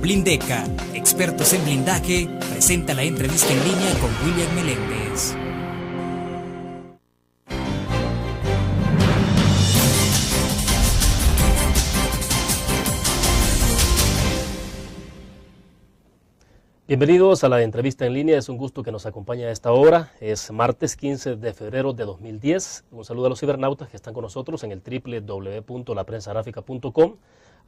Blindeca, expertos en blindaje, presenta la entrevista en línea con William Meléndez. Bienvenidos a la entrevista en línea, es un gusto que nos acompañe a esta hora. Es martes 15 de febrero de 2010. Un saludo a los cibernautas que están con nosotros en el www.laprensagráfica.com,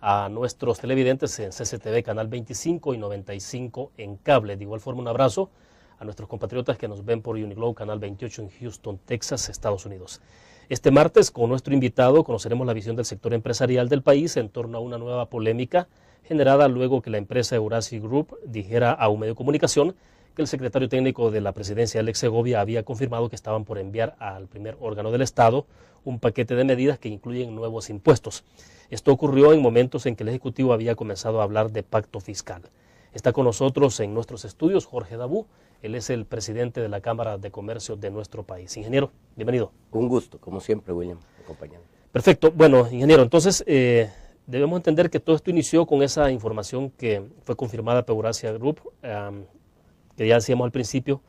a nuestros televidentes en CCTV Canal 25 y 95 en cable. De igual forma, un abrazo a nuestros compatriotas que nos ven por Uniglow Canal 28 en Houston, Texas, Estados Unidos. Este martes, con nuestro invitado, conoceremos la visión del sector empresarial del país en torno a una nueva polémica generada luego que la empresa Eurasia Group dijera a un medio de comunicación que el secretario técnico de la presidencia, Alex Segovia, había confirmado que estaban por enviar al primer órgano del Estado un paquete de medidas que incluyen nuevos impuestos. Esto ocurrió en momentos en que el Ejecutivo había comenzado a hablar de pacto fiscal. Está con nosotros en nuestros estudios Jorge Dabú. Él es el presidente de la Cámara de Comercio de nuestro país. Ingeniero, bienvenido. Un gusto, como siempre, William, acompañando. Perfecto. Bueno, ingeniero, entonces debemos entender que todo esto inició con esa información que fue confirmada por Eurasia Group, que ya decíamos al principio,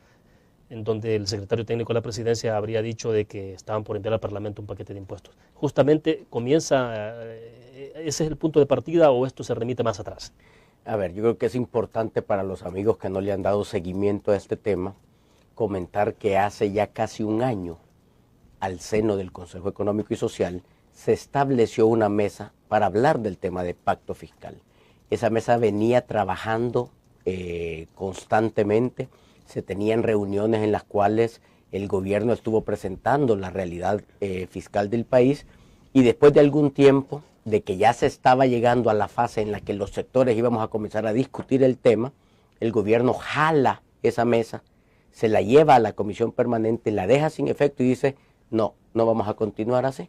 en donde el secretario técnico de la presidencia habría dicho de que estaban por enviar al Parlamento un paquete de impuestos. Justamente ¿ese es el punto de partida o esto se remite más atrás? A ver, yo creo que es importante para los amigos que no le han dado seguimiento a este tema, comentar que hace ya casi un año, al seno del Consejo Económico y Social, se estableció una mesa para hablar del tema de pacto fiscal. Esa mesa venía trabajando constantemente, se tenían reuniones en las cuales el gobierno estuvo presentando la realidad fiscal del país, y después de algún tiempo de que ya se estaba llegando a la fase en la que los sectores íbamos a comenzar a discutir el tema, el gobierno jala esa mesa, se la lleva a la comisión permanente, la deja sin efecto y dice, no vamos a continuar así,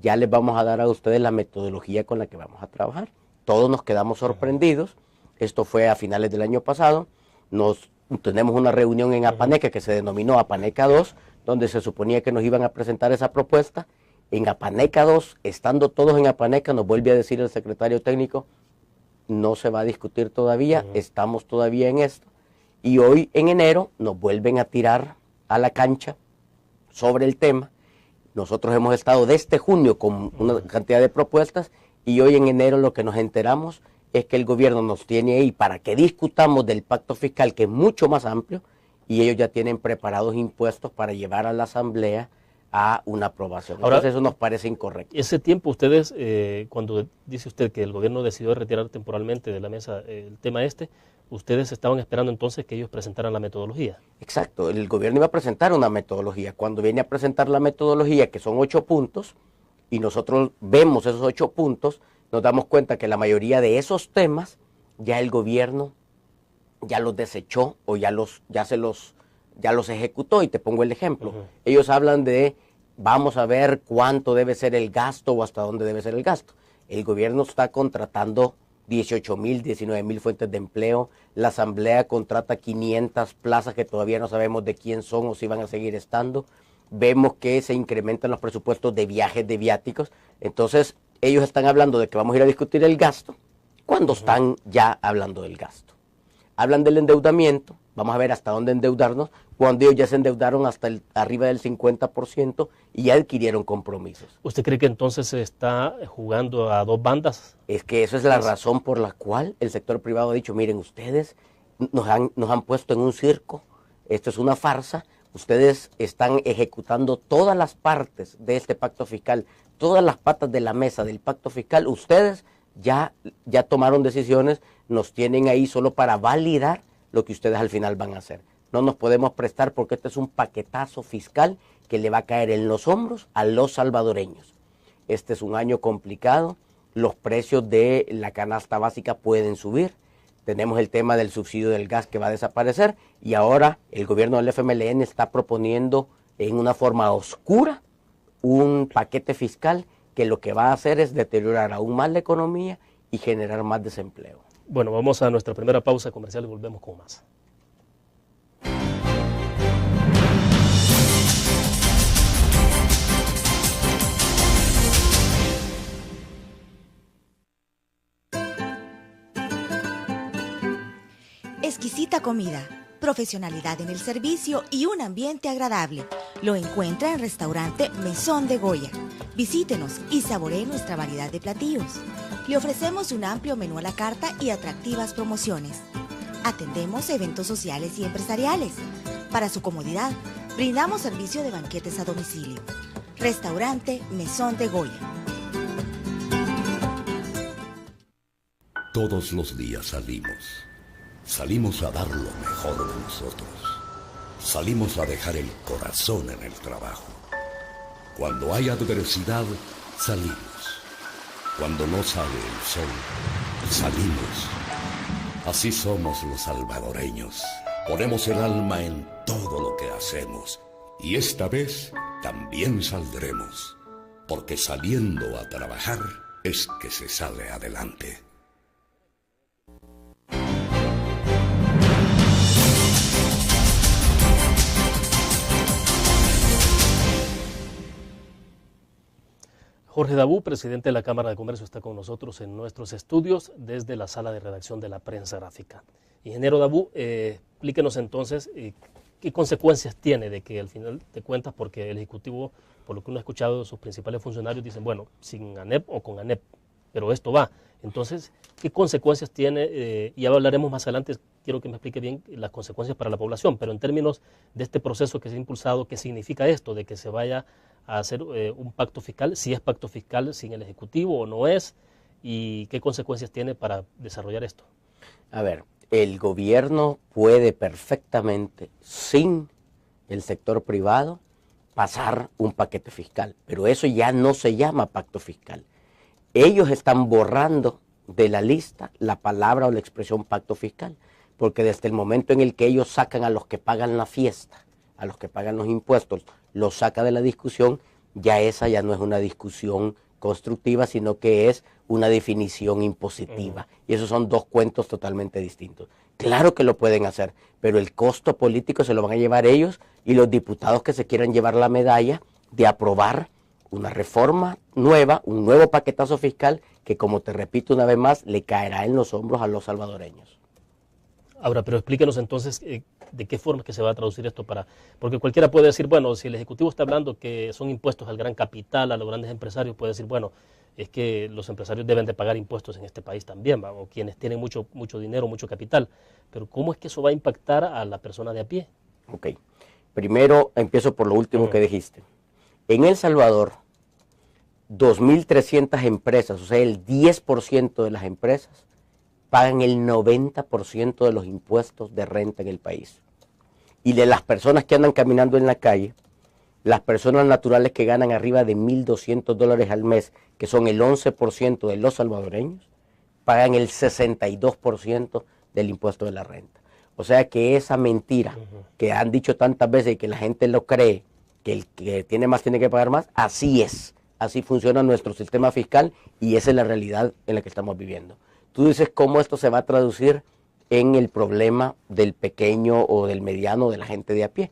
ya les vamos a dar a ustedes la metodología con la que vamos a trabajar. Todos nos quedamos sorprendidos, esto fue a finales del año pasado, tenemos una reunión en Apaneca que se denominó Apaneca 2, donde se suponía que nos iban a presentar esa propuesta. En Apaneca 2, estando todos en Apaneca, nos vuelve a decir el secretario técnico, no se va a discutir todavía, estamos todavía en esto. Y hoy en enero nos vuelven a tirar a la cancha sobre el tema. Nosotros hemos estado desde junio con una cantidad de propuestas y hoy en enero lo que nos enteramos es que el gobierno nos tiene ahí para que discutamos del pacto fiscal, que es mucho más amplio, y ellos ya tienen preparados impuestos para llevar a la Asamblea a una aprobación. Ahora, entonces eso nos parece incorrecto. Ese tiempo ustedes, cuando dice usted que el gobierno decidió retirar temporalmente de la mesa el tema ustedes estaban esperando entonces que ellos presentaran la metodología. Exacto, el gobierno iba a presentar una metodología. Cuando viene a presentar la metodología, que son 8 puntos, y nosotros vemos esos 8 puntos, nos damos cuenta que la mayoría de esos temas ya el gobierno ya los desechó o ya los ejecutó. Y te pongo el ejemplo. Ellos hablan de, vamos a ver cuánto debe ser el gasto o hasta dónde debe ser el gasto. El gobierno está contratando 18,000, 19,000 fuentes de empleo. La Asamblea contrata 500 plazas que todavía no sabemos de quién son o si van a seguir estando. Vemos que se incrementan los presupuestos de viajes, de viáticos. Entonces, ellos están hablando de que vamos a ir a discutir el gasto cuando están ya hablando del gasto. Hablan del endeudamiento, vamos a ver hasta dónde endeudarnos, cuando ellos ya se endeudaron hasta arriba del 50% y ya adquirieron compromisos. ¿Usted cree que entonces se está jugando a dos bandas? Es que eso es la razón por la cual el sector privado ha dicho, miren, ustedes nos han puesto en un circo, esto es una farsa, ustedes están ejecutando todas las partes de este pacto fiscal, todas las patas de la mesa del pacto fiscal, ustedes ya tomaron decisiones, nos tienen ahí solo para validar lo que ustedes al final van a hacer. No nos podemos prestar porque este es un paquetazo fiscal que le va a caer en los hombros a los salvadoreños. Este es un año complicado, los precios de la canasta básica pueden subir, tenemos el tema del subsidio del gas que va a desaparecer y ahora el gobierno del FMLN está proponiendo en una forma oscura un paquete fiscal que lo que va a hacer es deteriorar aún más la economía y generar más desempleo. Bueno, vamos a nuestra primera pausa comercial y volvemos con más. exquisita comida, profesionalidad en el servicio y un ambiente agradable. Lo encuentra en Restaurante Mesón de Goya. Visítenos y saboree nuestra variedad de platillos. Le ofrecemos un amplio menú a la carta y atractivas promociones. Atendemos eventos sociales y empresariales. Para su comodidad, brindamos servicio de banquetes a domicilio. Restaurante Mesón de Goya. Todos los días salimos. Salimos a dar lo mejor de nosotros. Salimos a dejar el corazón en el trabajo. Cuando hay adversidad, salimos. Cuando no sale el sol, salimos. Así somos los salvadoreños. Ponemos el alma en todo lo que hacemos. Y esta vez también saldremos. Porque saliendo a trabajar es que se sale adelante. Jorge Dabú, presidente de la Cámara de Comercio, está con nosotros en nuestros estudios desde la sala de redacción de la prensa gráfica. Ingeniero Dabú, explíquenos entonces qué consecuencias tiene de que al final de cuentas, porque el Ejecutivo, por lo que uno ha escuchado de sus principales funcionarios, dicen, bueno, sin ANEP o con ANEP, pero esto va. Entonces, ¿qué consecuencias tiene? Ya hablaremos más adelante, quiero que me explique bien las consecuencias para la población, pero en términos de este proceso que se ha impulsado, ¿qué significa esto? De que se vaya a hacer un pacto fiscal, si es pacto fiscal sin el Ejecutivo o no es, y qué consecuencias tiene para desarrollar esto. A ver, el gobierno puede perfectamente, sin el sector privado, pasar un paquete fiscal, pero eso ya no se llama pacto fiscal. Ellos están borrando de la lista la palabra o la expresión pacto fiscal, porque desde el momento en el que ellos sacan a los que pagan la fiesta, a los que pagan los impuestos, los saca de la discusión, ya esa ya no es una discusión constructiva, sino que es una definición impositiva. Y esos son dos cuentos totalmente distintos. Claro que lo pueden hacer, pero el costo político se lo van a llevar ellos y los diputados que se quieran llevar la medalla de aprobar una reforma nueva, un nuevo paquetazo fiscal que, como te repito una vez más, le caerá en los hombros a los salvadoreños. Ahora, pero explíquenos entonces de qué forma que se va a traducir esto porque cualquiera puede decir, bueno, si el Ejecutivo está hablando que son impuestos al gran capital, a los grandes empresarios, puede decir, bueno, es que los empresarios deben de pagar impuestos en este país también, ¿va? O quienes tienen mucho dinero, mucho capital. Pero ¿cómo es que eso va a impactar a la persona de a pie? Ok, primero empiezo por lo último que dijiste. En El Salvador, 2.300 empresas, o sea, el 10% de las empresas, pagan el 90% de los impuestos de renta en el país. Y de las personas que andan caminando en la calle, las personas naturales que ganan arriba de $1.200 al mes, que son el 11% de los salvadoreños, pagan el 62% del impuesto de la renta. O sea que esa mentira que han dicho tantas veces y que la gente lo cree, que el que tiene más tiene que pagar más, así es. Así funciona nuestro sistema fiscal y esa es la realidad en la que estamos viviendo. Tú dices cómo esto se va a traducir en el problema del pequeño o del mediano, de la gente de a pie.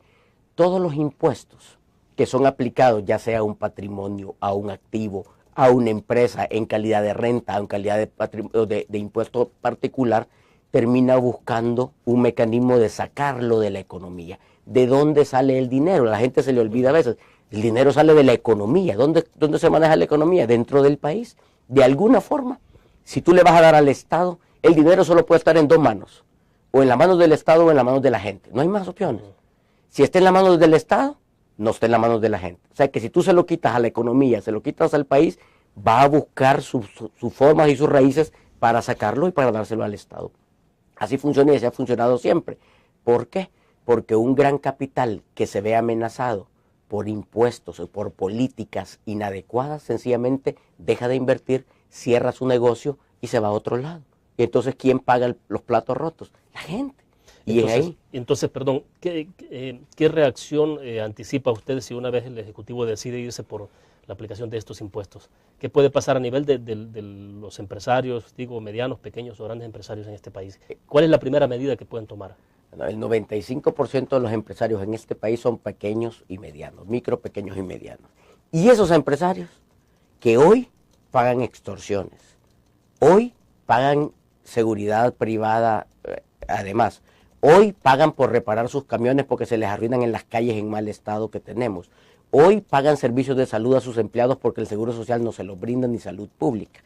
Todos los impuestos que son aplicados, ya sea a un patrimonio, a un activo, a una empresa en calidad de renta, en calidad de impuesto particular, termina buscando un mecanismo de sacarlo de la economía. ¿De dónde sale el dinero? La gente se le olvida a veces. El dinero sale de la economía. ¿Dónde se maneja la economía? Dentro del país. De alguna forma, si tú le vas a dar al Estado, el dinero solo puede estar en dos manos. O en las manos del Estado o en las manos de la gente. No hay más opciones. Si está en las manos del Estado, no está en las manos de la gente. O sea que si tú se lo quitas a la economía, se lo quitas al país, va a buscar sus formas y sus raíces para sacarlo y para dárselo al Estado. Así funciona y así ha funcionado siempre. ¿Por qué? Porque un gran capital que se ve amenazado por impuestos o por políticas inadecuadas, sencillamente deja de invertir, cierra su negocio y se va a otro lado. Y entonces, ¿quién paga los platos rotos? La gente. Y entonces, perdón, ¿qué reacción anticipa usted si una vez el Ejecutivo decide irse por la aplicación de estos impuestos? ¿Qué puede pasar a nivel de los empresarios, digo, medianos, pequeños o grandes empresarios en este país? ¿Cuál es la primera medida que pueden tomar? El 95% de los empresarios en este país son pequeños y medianos, micro, pequeños y medianos. Y esos empresarios que hoy pagan extorsiones, hoy pagan seguridad privada además, hoy pagan por reparar sus camiones porque se les arruinan en las calles en mal estado que tenemos. Hoy pagan servicios de salud a sus empleados porque el Seguro Social no se los brinda ni salud pública.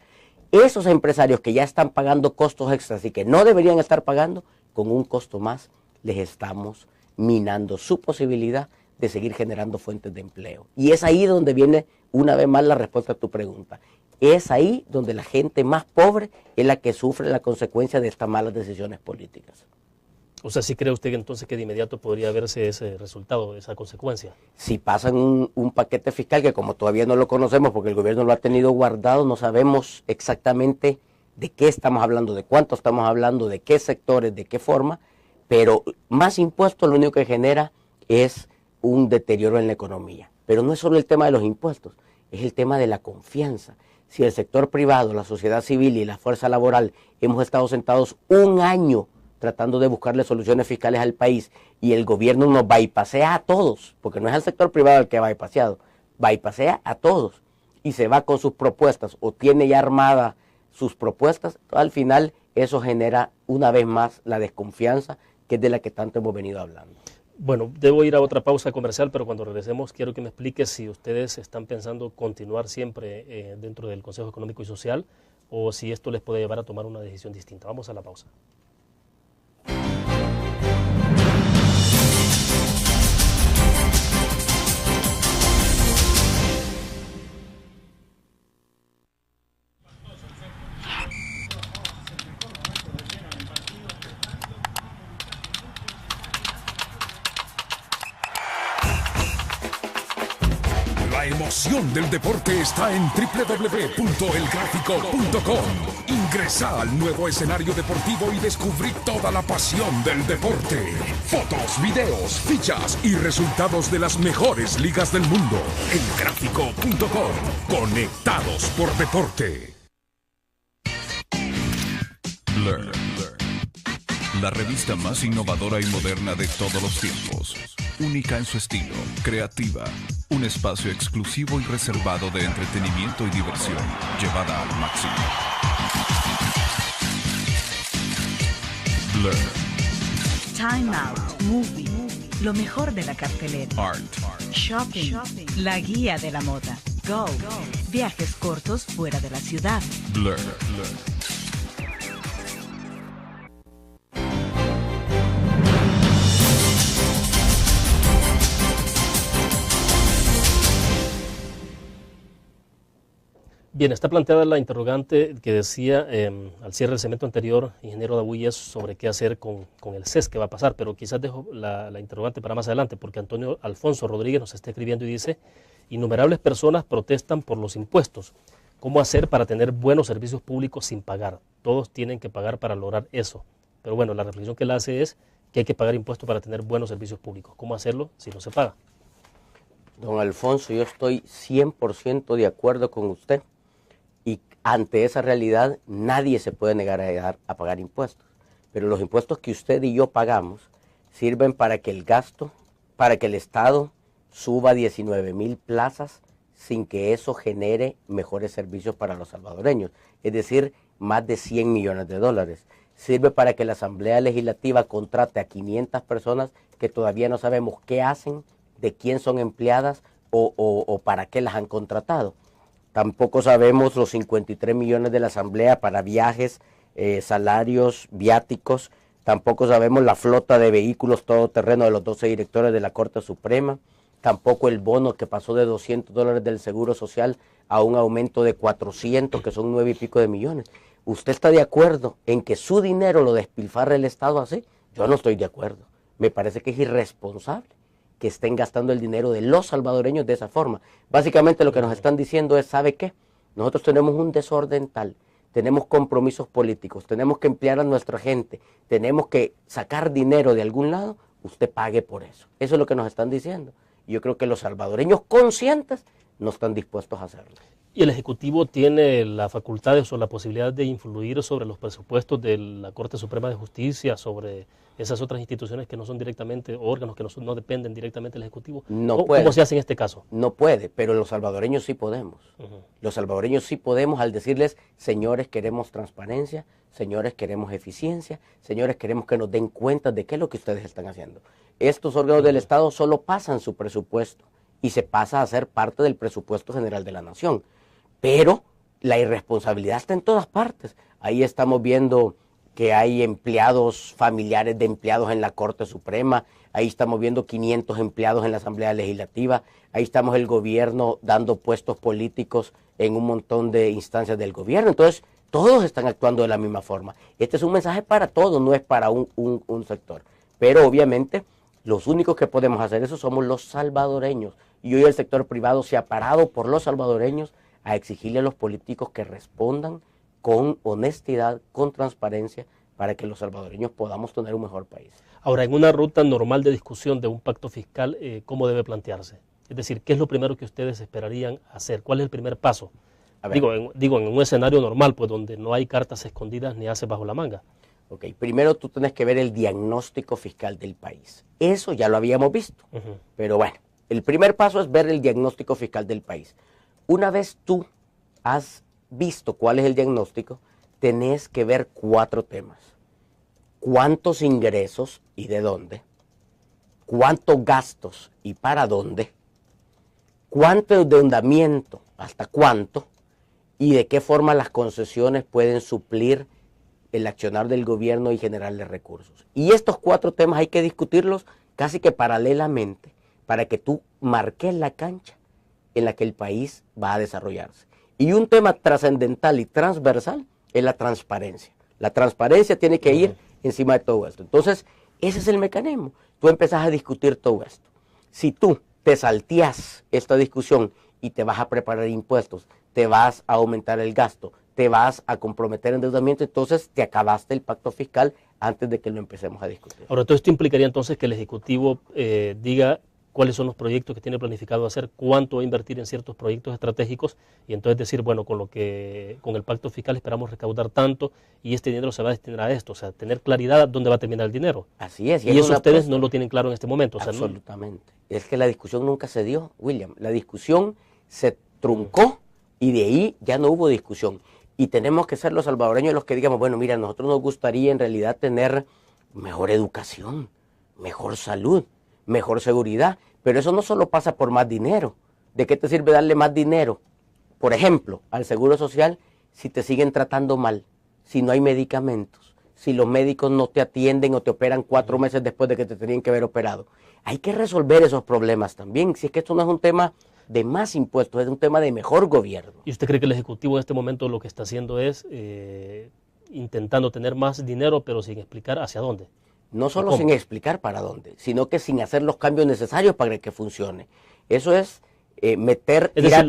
Esos empresarios que ya están pagando costos extras y que no deberían estar pagando, con un costo más les estamos minando su posibilidad de seguir generando fuentes de empleo. Y es ahí donde viene una vez más la respuesta a tu pregunta. Es ahí donde la gente más pobre es la que sufre la consecuencia de estas malas decisiones políticas. O sea, ¿sí cree usted que entonces que de inmediato podría verse ese resultado, esa consecuencia? Si pasan un paquete fiscal que como todavía no lo conocemos porque el gobierno lo ha tenido guardado, no sabemos exactamente de qué estamos hablando, de cuánto estamos hablando, de qué sectores, de qué forma, pero más impuestos lo único que genera es un deterioro en la economía. Pero no es solo el tema de los impuestos, es el tema de la confianza. Si el sector privado, la sociedad civil y la fuerza laboral hemos estado sentados un año tratando de buscarle soluciones fiscales al país y el gobierno nos bypassea a todos, porque no es al sector privado el que ha bypasseado, bypassea a todos y se va con sus propuestas o tiene ya armada sus propuestas, al final eso genera una vez más la desconfianza que es de la que tanto hemos venido hablando. Bueno, debo ir a otra pausa comercial, pero cuando regresemos quiero que me explique si ustedes están pensando continuar siempre dentro del Consejo Económico y Social o si esto les puede llevar a tomar una decisión distinta. Vamos a la pausa. La emoción del deporte está en www.elgráfico.com. Ingresa al nuevo escenario deportivo y descubrí toda la pasión del deporte. Fotos, videos, fichas y resultados de las mejores ligas del mundo. Elgráfico.com. Conectados por deporte. Blur. La revista más innovadora y moderna de todos los tiempos. Única en su estilo, creativa. Un espacio exclusivo y reservado de entretenimiento y diversión, llevada al máximo. Blur. Time Out, Movie, lo mejor de la cartelera. Art. Shopping, la guía de la moda. Go, viajes cortos fuera de la ciudad. Blur. Bien, está planteada la interrogante que decía al cierre del segmento anterior, ingeniero Dabuyes, sobre qué hacer con el CES, qué va a pasar, pero quizás dejo la interrogante para más adelante, porque Antonio Alfonso Rodríguez nos está escribiendo y dice, innumerables personas protestan por los impuestos. ¿Cómo hacer para tener buenos servicios públicos sin pagar? Todos tienen que pagar para lograr eso. Pero bueno, la reflexión que él hace es que hay que pagar impuestos para tener buenos servicios públicos. ¿Cómo hacerlo si no se paga? Don Alfonso, yo estoy 100% de acuerdo con usted. Y ante esa realidad nadie se puede negar a pagar impuestos. Pero los impuestos que usted y yo pagamos sirven para que el gasto, para que el Estado suba 19,000 plazas sin que eso genere mejores servicios para los salvadoreños. Es decir, más de 100 millones de dólares. Sirve para que la Asamblea Legislativa contrate a 500 personas que todavía no sabemos qué hacen, de quién son empleadas o para qué las han contratado. Tampoco sabemos los 53 millones de la Asamblea para viajes, salarios, viáticos. Tampoco sabemos la flota de vehículos todoterreno de los 12 directores de la Corte Suprema. Tampoco el bono que pasó de $200 del Seguro Social a un aumento de 400, que son 9 y pico de millones. ¿Usted está de acuerdo en que su dinero lo despilfarre el Estado así? Yo no estoy de acuerdo. Me parece que es irresponsable que estén gastando el dinero de los salvadoreños de esa forma. Básicamente lo que nos están diciendo es, ¿sabe qué? Nosotros tenemos un desorden tal, tenemos compromisos políticos, tenemos que emplear a nuestra gente, tenemos que sacar dinero de algún lado, usted pague por eso. Eso es lo que nos están diciendo. Y yo creo que los salvadoreños conscientes no están dispuestos a hacerlo. ¿Y el Ejecutivo tiene las facultades o la posibilidad de influir sobre los presupuestos de la Corte Suprema de Justicia, sobre esas otras instituciones que no son directamente, órganos que no dependen directamente del Ejecutivo? No puede. ¿Cómo se hace en este caso? No puede, pero los salvadoreños sí podemos. Los salvadoreños sí podemos al decirles, señores, queremos transparencia, señores, queremos eficiencia, señores, queremos que nos den cuenta de qué es lo que ustedes están haciendo. Estos órganos del Estado solo pasan su presupuesto y se pasa a ser parte del presupuesto general de la nación. Pero la irresponsabilidad está en todas partes. Ahí estamos viendo que hay empleados, familiares de empleados en la Corte Suprema, ahí estamos viendo 500 empleados en la Asamblea Legislativa, ahí estamos el gobierno dando puestos políticos en un montón de instancias del gobierno. Entonces, todos están actuando de la misma forma. Este es un mensaje para todos, no es para un sector. Pero obviamente, los únicos que podemos hacer eso somos los salvadoreños. Y hoy el sector privado se ha parado por los salvadoreños a exigirle a los políticos que respondan con honestidad, con transparencia, para que los salvadoreños podamos tener un mejor país. Ahora, en una ruta normal de discusión de un pacto fiscal, ¿cómo debe plantearse? Es decir, ¿qué es lo primero que ustedes esperarían hacer? ¿Cuál es el primer paso? Digo, en un escenario normal, pues donde no hay cartas escondidas ni haces bajo la manga. Ok, primero tú tienes que ver el diagnóstico fiscal del país. Eso ya lo habíamos visto, pero bueno, el primer paso es ver el diagnóstico fiscal del país. Una vez tú has visto cuál es el diagnóstico, tenés que ver 4 temas. ¿Cuántos ingresos y de dónde? ¿Cuántos gastos y para dónde? ¿Cuánto endeudamiento? ¿Hasta cuánto? ¿Y de qué forma las concesiones pueden suplir el accionar del gobierno y generarle recursos? Y estos 4 temas hay que discutirlos casi que paralelamente para que tú marques la cancha en la que el país va a desarrollarse. Y un tema trascendental y transversal es la transparencia. La transparencia tiene que ir encima de todo esto. Entonces, ese es el mecanismo. Tú empezás a discutir todo esto. Si tú te salteas esta discusión y te vas a preparar impuestos, te vas a aumentar el gasto, te vas a comprometer endeudamiento, entonces te acabaste el pacto fiscal antes de que lo empecemos a discutir. Ahora, todo esto implicaría entonces que el Ejecutivo diga cuáles son los proyectos que tiene planificado hacer, cuánto va a invertir en ciertos proyectos estratégicos y entonces decir, bueno, con el pacto fiscal esperamos recaudar tanto y este dinero se va a destinar a esto, o sea, tener claridad dónde va a terminar el dinero. Así es. Y eso ustedes no lo tienen claro en este momento. Absolutamente. Es que la discusión nunca se dio, William. La discusión se truncó y de ahí ya no hubo discusión. Y tenemos que ser los salvadoreños los que digamos, bueno, mira, a nosotros nos gustaría en realidad tener mejor educación, mejor salud, mejor seguridad, pero eso no solo pasa por más dinero. ¿De qué te sirve darle más dinero, por ejemplo, al Seguro Social si te siguen tratando mal, si no hay medicamentos, si los médicos no te atienden o te operan 4 meses después de que te tenían que haber operado? Hay que resolver esos problemas también, si es que esto no es un tema de más impuestos, es un tema de mejor gobierno. ¿Y usted cree que el Ejecutivo en este momento lo que está haciendo es intentando tener más dinero, pero sin explicar hacia dónde? No solo sin explicar para dónde, sino que sin hacer los cambios necesarios para que funcione. Eso es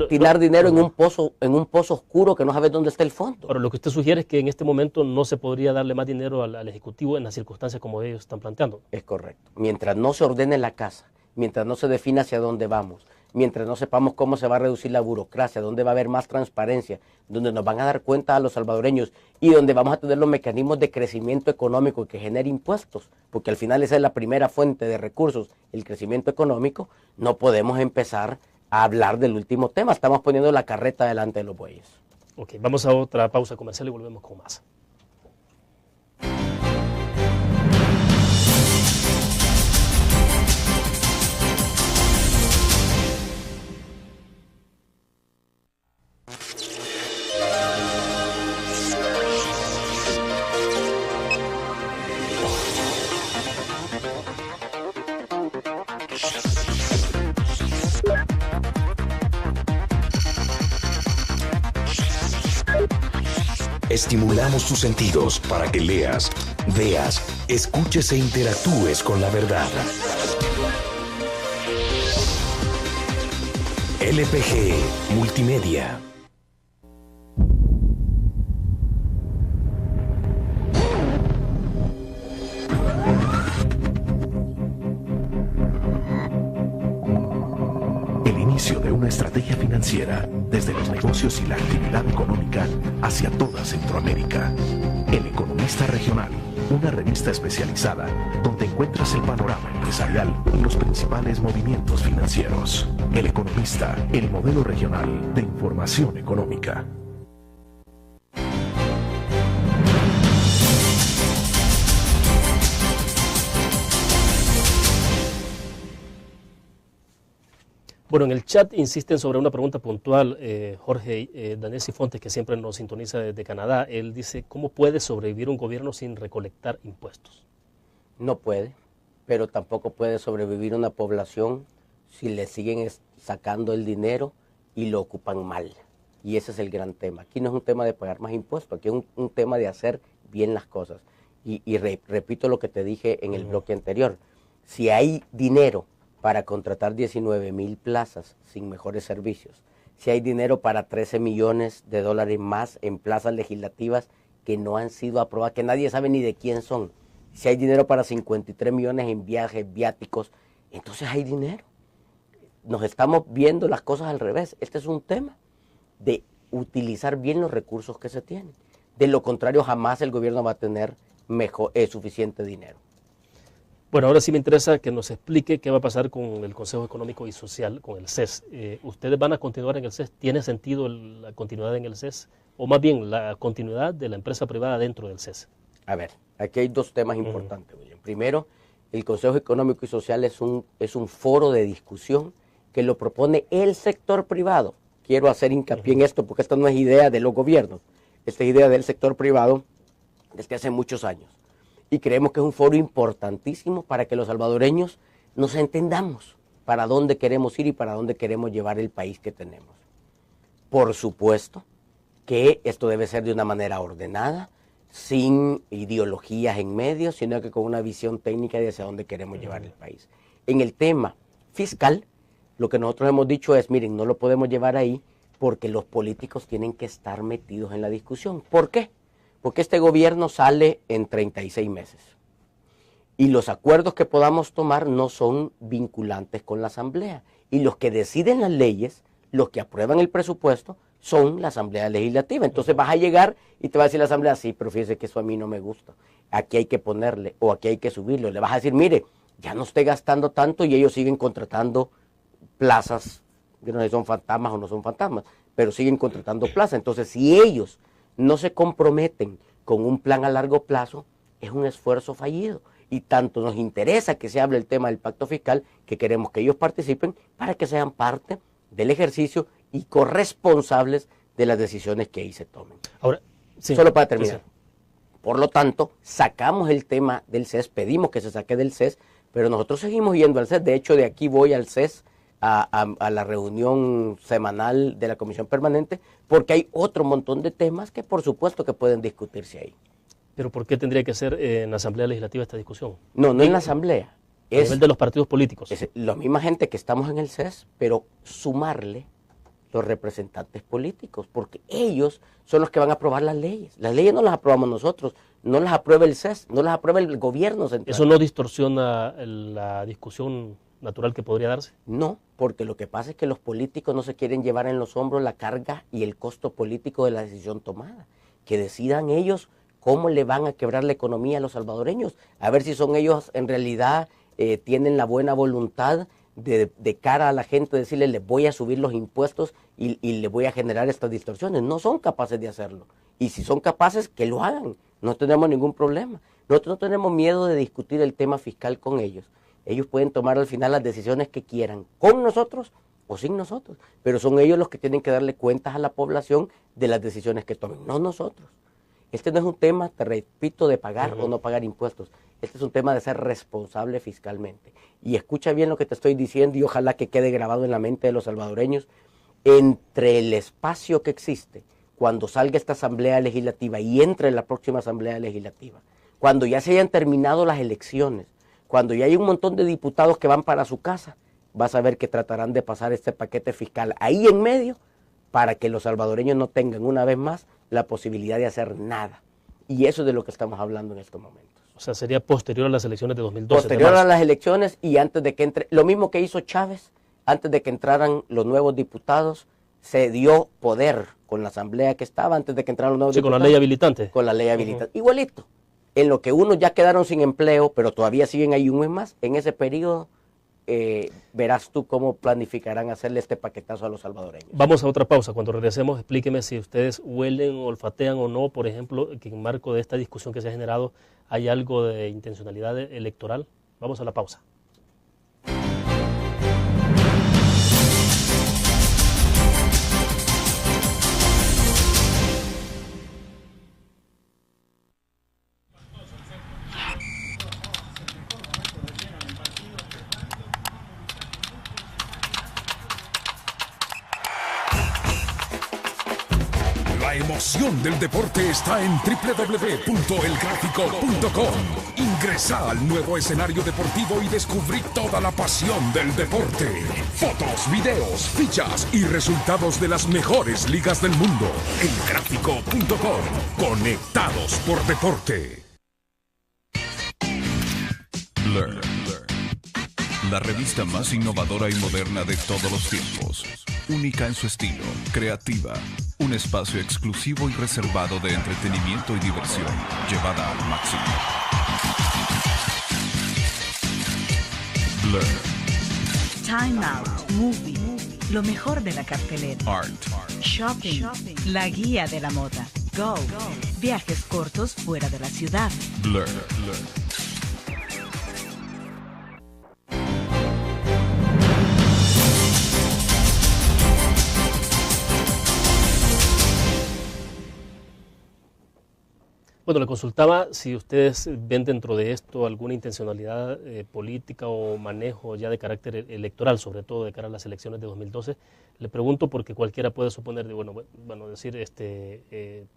tirar dinero en un pozo oscuro que no sabes dónde está el fondo. Ahora, lo que usted sugiere es que en este momento no se podría darle más dinero al Ejecutivo en las circunstancias como ellos están planteando. Es correcto. Mientras no se ordene la casa, mientras no se define hacia dónde vamos, mientras no sepamos cómo se va a reducir la burocracia, dónde va a haber más transparencia, donde nos van a dar cuenta a los salvadoreños y donde vamos a tener los mecanismos de crecimiento económico que genere impuestos, porque al final esa es la primera fuente de recursos, el crecimiento económico, no podemos empezar a hablar del último tema. Estamos poniendo la carreta delante de los bueyes. Ok, vamos a otra pausa comercial y volvemos con más. Estimulamos tus sentidos para que leas, veas, escuches e interactúes con la verdad. LPG Multimedia. El inicio de una una estrategia financiera desde los negocios y la actividad económica hacia toda Centroamérica. El Economista Regional, una revista especializada donde encuentras el panorama empresarial y los principales movimientos financieros. El Economista, el modelo regional de información económica. Bueno, en el chat insisten sobre una pregunta puntual, Jorge Daniel Sifontes, que siempre nos sintoniza desde Canadá. Él dice, ¿cómo puede sobrevivir un gobierno sin recolectar impuestos? No puede, pero tampoco puede sobrevivir una población si le siguen sacando el dinero y lo ocupan mal. Y ese es el gran tema. Aquí no es un tema de pagar más impuestos, aquí es un tema de hacer bien las cosas. Y repito lo que te dije en el bloque anterior. Si hay dinero para contratar 19,000 plazas sin mejores servicios, si hay dinero para 13 millones de dólares más en plazas legislativas que no han sido aprobadas, que nadie sabe ni de quién son, si hay dinero para 53 millones en viajes, viáticos, entonces hay dinero. Nos estamos viendo las cosas al revés. Este es un tema de utilizar bien los recursos que se tienen. De lo contrario, jamás el gobierno va a tener suficiente dinero. Bueno, ahora sí me interesa que nos explique qué va a pasar con el Consejo Económico y Social, con el CES. ¿Ustedes van a continuar en el CES? ¿Tiene sentido la continuidad en el CES? O más bien, la continuidad de la empresa privada dentro del CES. A ver, aquí hay dos temas importantes, William. Primero, el Consejo Económico y Social es un foro de discusión que lo propone el sector privado. Quiero hacer hincapié en esto porque esta no es idea de los gobiernos. Esta es idea del sector privado desde hace muchos años. Y creemos que es un foro importantísimo para que los salvadoreños nos entendamos para dónde queremos ir y para dónde queremos llevar el país que tenemos. Por supuesto que esto debe ser de una manera ordenada, sin ideologías en medio, sino que con una visión técnica de hacia dónde queremos llevar el país. En el tema fiscal, lo que nosotros hemos dicho es, miren, no lo podemos llevar ahí porque los políticos tienen que estar metidos en la discusión. ¿Por qué? Porque este gobierno sale en 36 meses y los acuerdos que podamos tomar no son vinculantes con la Asamblea. Y los que deciden las leyes, los que aprueban el presupuesto, son la Asamblea Legislativa. Entonces vas a llegar y te va a decir la Asamblea, sí, pero fíjese que eso a mí no me gusta. Aquí hay que ponerle o aquí hay que subirlo. Le vas a decir, mire, ya no esté gastando tanto y ellos siguen contratando plazas, que no sé si son fantasmas o no son fantasmas, pero siguen contratando plazas. Entonces, si ellos no se comprometen con un plan a largo plazo, es un esfuerzo fallido. Y tanto nos interesa que se hable el tema del pacto fiscal, que queremos que ellos participen para que sean parte del ejercicio y corresponsables de las decisiones que ahí se tomen. Ahora, sí, solo para terminar. Sí. Por lo tanto, sacamos el tema del CES, pedimos que se saque del CES, pero nosotros seguimos yendo al CES. De hecho, de aquí voy al CES a la reunión semanal de la Comisión Permanente, porque hay otro montón de temas que por supuesto que pueden discutirse ahí. ¿Pero por qué tendría que ser en la Asamblea Legislativa esta discusión? No en la Asamblea. A nivel de los partidos políticos. Es la misma gente que estamos en el CES, pero sumarle los representantes políticos, porque ellos son los que van a aprobar las leyes. Las leyes no las aprobamos nosotros, no las aprueba el CES, no las aprueba el gobierno central. ¿Eso no distorsiona la discusión natural que podría darse? No, porque lo que pasa es que los políticos no se quieren llevar en los hombros la carga y el costo político de la decisión tomada. Que decidan ellos cómo le van a quebrar la economía a los salvadoreños, a ver si son ellos en realidad tienen la buena voluntad de cara a la gente, decirle, les voy a subir los impuestos y le voy a generar estas distorsiones. No son capaces de hacerlo. Y si son capaces, que lo hagan. No tenemos ningún problema. Nosotros no tenemos miedo de discutir el tema fiscal con ellos. Ellos pueden tomar al final las decisiones que quieran, con nosotros o sin nosotros. Pero son ellos los que tienen que darle cuentas a la población de las decisiones que tomen, no nosotros. Este no es un tema, te repito, de pagar o no pagar impuestos. Este es un tema de ser responsable fiscalmente. Y escucha bien lo que te estoy diciendo y ojalá que quede grabado en la mente de los salvadoreños. Entre el espacio que existe cuando salga esta Asamblea Legislativa y entre en la próxima Asamblea Legislativa, cuando ya se hayan terminado las elecciones, cuando ya hay un montón de diputados que van para su casa, vas a ver que tratarán de pasar este paquete fiscal ahí en medio para que los salvadoreños no tengan una vez más la posibilidad de hacer nada. Y eso es de lo que estamos hablando en estos momentos. O sea, sería posterior a las elecciones de 2012. Posterior a las elecciones y antes de que entre, lo mismo que hizo Chávez antes de que entraran los nuevos diputados, se dio poder con la asamblea que estaba antes de que entraran los nuevos diputados. Con la ley habilitante. Con la ley habilitante. Igualito. En lo que unos ya quedaron sin empleo, pero todavía siguen ahí un mes más, en ese periodo verás tú cómo planificarán hacerle este paquetazo a los salvadoreños. Vamos a otra pausa. Cuando regresemos, explíqueme si ustedes huelen, olfatean o no, por ejemplo, que en marco de esta discusión que se ha generado hay algo de intencionalidad electoral. Vamos a la pausa. La emoción del deporte está en www.elgráfico.com. Ingresa al nuevo escenario deportivo y descubrí toda la pasión del deporte. Fotos, videos, fichas y resultados de las mejores ligas del mundo. Elgráfico.com. Conectados por deporte. Learn. La revista más innovadora y moderna de todos los tiempos. Única en su estilo, creativa. Un espacio exclusivo y reservado de entretenimiento y diversión, llevada al máximo. Blur. Time Out, Movie, lo mejor de la cartelera. Art. Shopping, la guía de la moda. Go, viajes cortos fuera de la ciudad. Blur. Bueno, le consultaba si ustedes ven dentro de esto alguna intencionalidad política o manejo ya de carácter electoral, sobre todo de cara a las elecciones de 2012. Le pregunto porque cualquiera puede suponer, decir, el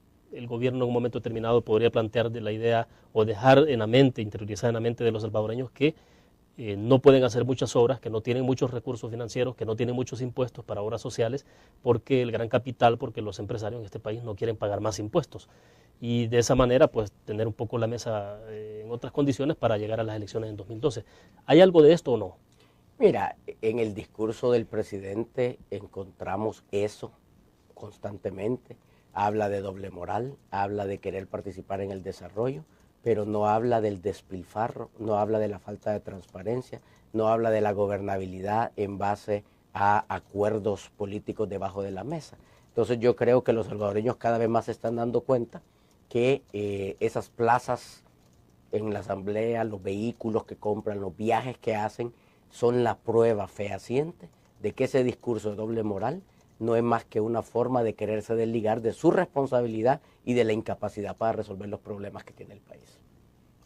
gobierno en un momento determinado podría plantear la idea o dejar en la mente, interiorizar en la mente de los salvadoreños que no pueden hacer muchas obras, que no tienen muchos recursos financieros, que no tienen muchos impuestos para obras sociales, porque el gran capital, porque los empresarios en este país no quieren pagar más impuestos. Y de esa manera, pues, tener un poco la mesa en otras condiciones para llegar a las elecciones en 2012. ¿Hay algo de esto o no? Mira, en el discurso del presidente encontramos eso constantemente. Habla de doble moral, habla de querer participar en el desarrollo, pero no habla del despilfarro, no habla de la falta de transparencia, no habla de la gobernabilidad en base a acuerdos políticos debajo de la mesa. Entonces yo creo que los salvadoreños cada vez más se están dando cuenta que esas plazas en la asamblea, los vehículos que compran, los viajes que hacen, son la prueba fehaciente de que ese discurso de doble moral no es más que una forma de quererse desligar de su responsabilidad y de la incapacidad para resolver los problemas que tiene el país.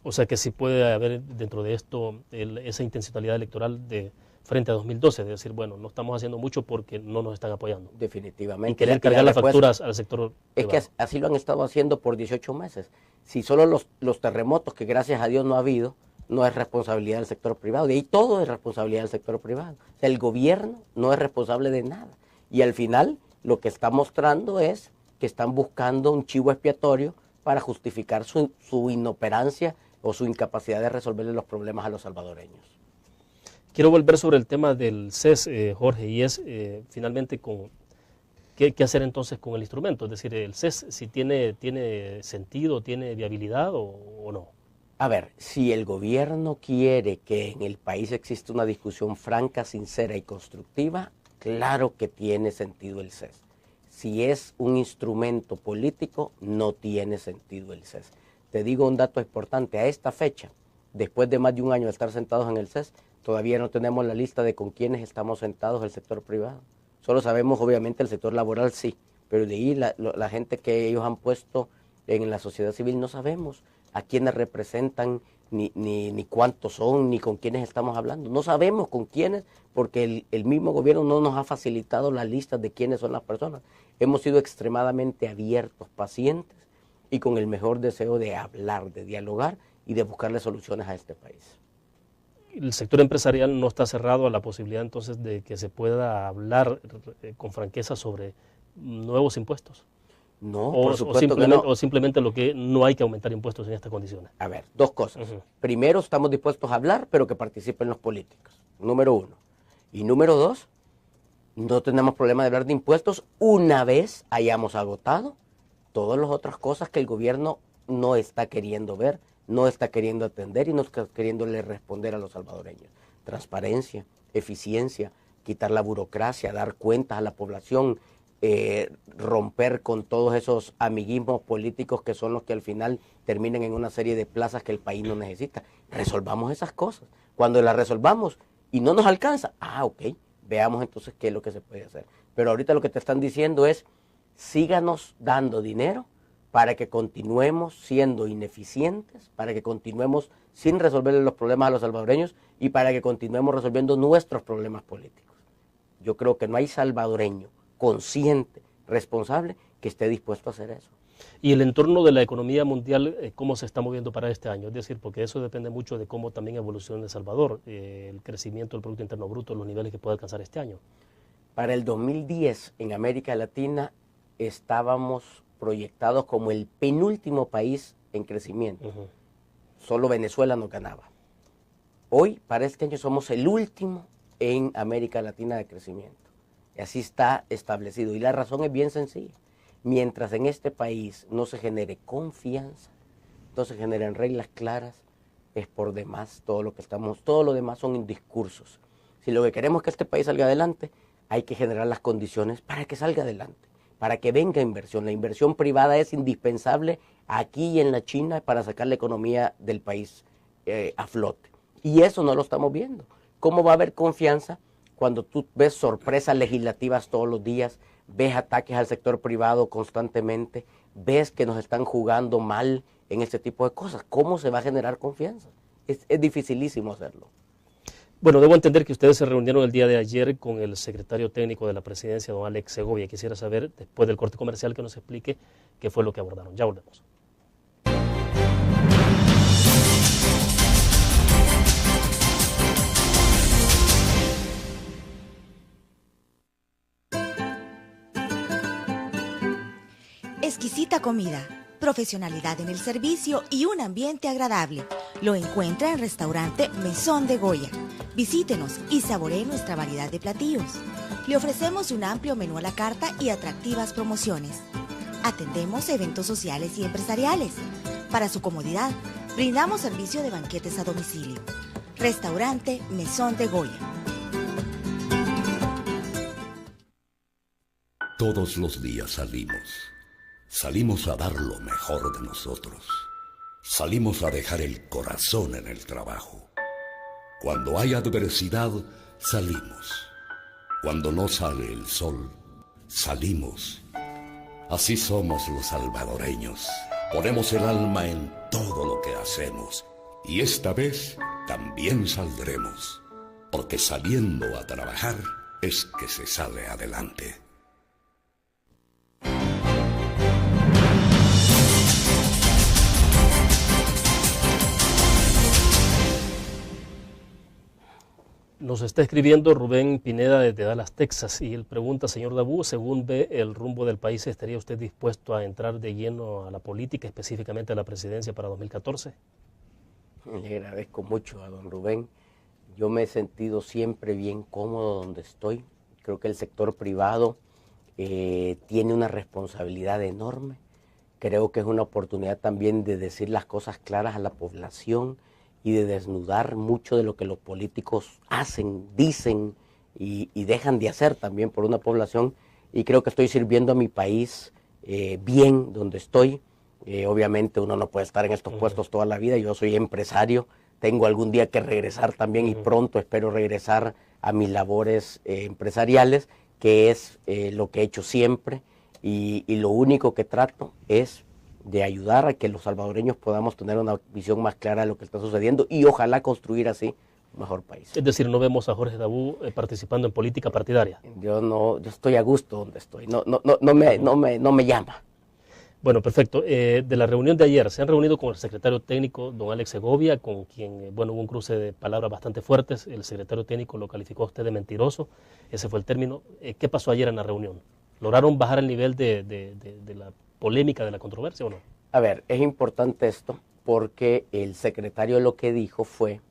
O sea que sí puede haber dentro de esto esa intencionalidad electoral de frente a 2012, de decir, bueno, no estamos haciendo mucho porque no nos están apoyando. Definitivamente. Y querer cargar las facturas al sector privado. Es que así lo han estado haciendo por 18 meses. Si solo los terremotos, que gracias a Dios no ha habido, no es responsabilidad del sector privado. De ahí todo es responsabilidad del sector privado. O sea, el gobierno no es responsable de nada. Y al final lo que está mostrando es que están buscando un chivo expiatorio para justificar su inoperancia o su incapacidad de resolverle los problemas a los salvadoreños. Quiero volver sobre el tema del CES, Jorge, y es finalmente ¿qué hacer entonces con el instrumento? Es decir, el CES si tiene sentido, tiene viabilidad o no. A ver, si el gobierno quiere que en el país exista una discusión franca, sincera y constructiva, claro que tiene sentido el CES. Si es un instrumento político, no tiene sentido el CES. Te digo un dato importante, a esta fecha, después de más de un año de estar sentados en el CES, todavía no tenemos la lista de con quiénes estamos sentados el sector privado. Solo sabemos, obviamente, el sector laboral sí, pero de ahí la gente que ellos han puesto en la sociedad civil no sabemos a quiénes representan, ni cuántos son, ni con quiénes estamos hablando. No sabemos con quiénes, porque el mismo gobierno no nos ha facilitado la lista de quiénes son las personas. Hemos sido extremadamente abiertos, pacientes y con el mejor deseo de hablar, de dialogar y de buscarle soluciones a este país. ¿El sector empresarial no está cerrado a la posibilidad entonces de que se pueda hablar con franqueza sobre nuevos impuestos? No, por supuesto que no. O simplemente lo que no hay que aumentar impuestos en estas condiciones. A ver, dos cosas. Primero, estamos dispuestos a hablar, pero que participen los políticos. Número uno. Y número dos, no tenemos problema de hablar de impuestos una vez hayamos agotado todas las otras cosas que el gobierno no está queriendo ver, no está queriendo atender y no está queriéndole responder a los salvadoreños. Transparencia, eficiencia, quitar la burocracia, dar cuentas a la población, romper con todos esos amiguismos políticos que son los que al final terminan en una serie de plazas que el país no necesita. Resolvamos esas cosas. Cuando las resolvamos y no nos alcanza, ok, veamos entonces qué es lo que se puede hacer. Pero ahorita lo que te están diciendo es, síganos dando dinero para que continuemos siendo ineficientes, para que continuemos sin resolver los problemas a los salvadoreños y para que continuemos resolviendo nuestros problemas políticos. Yo creo que no hay salvadoreño consciente, responsable, que esté dispuesto a hacer eso. Y el entorno de la economía mundial, ¿cómo se está moviendo para este año? Es decir, porque eso depende mucho de cómo también evolucione El Salvador, el crecimiento del Producto Interno Bruto, los niveles que puede alcanzar este año. Para el 2010 en América Latina estábamos proyectados como el penúltimo país en crecimiento. Solo Venezuela nos ganaba. Hoy, para este año, somos el último en América Latina de crecimiento. Y así está establecido. Y la razón es bien sencilla. Mientras en este país no se genere confianza, no se generen reglas claras, es por demás todo lo demás son discursos. Si lo que queremos es que este país salga adelante, hay que generar las condiciones para que salga adelante, para que venga inversión. La inversión privada es indispensable aquí y en la China para sacar la economía del país a flote. Y eso no lo estamos viendo. ¿Cómo va a haber confianza cuando tú ves sorpresas legislativas todos los días, ves ataques al sector privado constantemente, ves que nos están jugando mal en este tipo de cosas? ¿Cómo se va a generar confianza? Es dificilísimo hacerlo. Bueno, debo entender que ustedes se reunieron el día de ayer con el secretario técnico de la presidencia, don Alex Segovia. Quisiera saber, después del corte comercial, que nos explique qué fue lo que abordaron. Ya volvemos. Exquisita comida, profesionalidad en el servicio y un ambiente agradable. Lo encuentra en Restaurante Mesón de Goya. Visítenos y saboree nuestra variedad de platillos. Le ofrecemos un amplio menú a la carta y atractivas promociones. Atendemos eventos sociales y empresariales. Para su comodidad, brindamos servicio de banquetes a domicilio. Restaurante Mesón de Goya. Todos los días salimos. Salimos a dar lo mejor de nosotros. Salimos a dejar el corazón en el trabajo. Cuando hay adversidad, salimos. Cuando no sale el sol, salimos. Así somos los salvadoreños. Ponemos el alma en todo lo que hacemos. Y esta vez también saldremos. Porque saliendo a trabajar es que se sale adelante. Nos está escribiendo Rubén Pineda desde Dallas, Texas, y él pregunta, señor Dabú, según ve el rumbo del país, ¿estaría usted dispuesto a entrar de lleno a la política, específicamente a la presidencia para 2014? Le agradezco mucho a don Rubén. Yo me he sentido siempre bien cómodo donde estoy. Creo que el sector privado tiene una responsabilidad enorme. Creo que es una oportunidad también de decir las cosas claras a la población y de desnudar mucho de lo que los políticos hacen, dicen y dejan de hacer también por una población. Y creo que estoy sirviendo a mi país bien donde estoy. Obviamente uno no puede estar en estos puestos toda la vida. Yo soy empresario, tengo algún día que regresar también y pronto espero regresar a mis labores empresariales, que es lo que he hecho siempre. Y lo único que trato es de ayudar a que los salvadoreños podamos tener una visión más clara de lo que está sucediendo y ojalá construir así un mejor país. Es decir, no vemos a Jorge Dabú participando en política partidaria. Yo estoy a gusto donde estoy, no me llama. Bueno, perfecto. De la reunión de ayer, ¿se han reunido con el secretario técnico, don Alex Segovia, con quien, hubo un cruce de palabras bastante fuertes? El secretario técnico lo calificó a usted de mentiroso, ese fue el término. ¿Qué pasó ayer en la reunión? ¿Lograron bajar el nivel de la polémica, de la controversia o no? A ver, es importante esto porque el secretario lo que dijo fue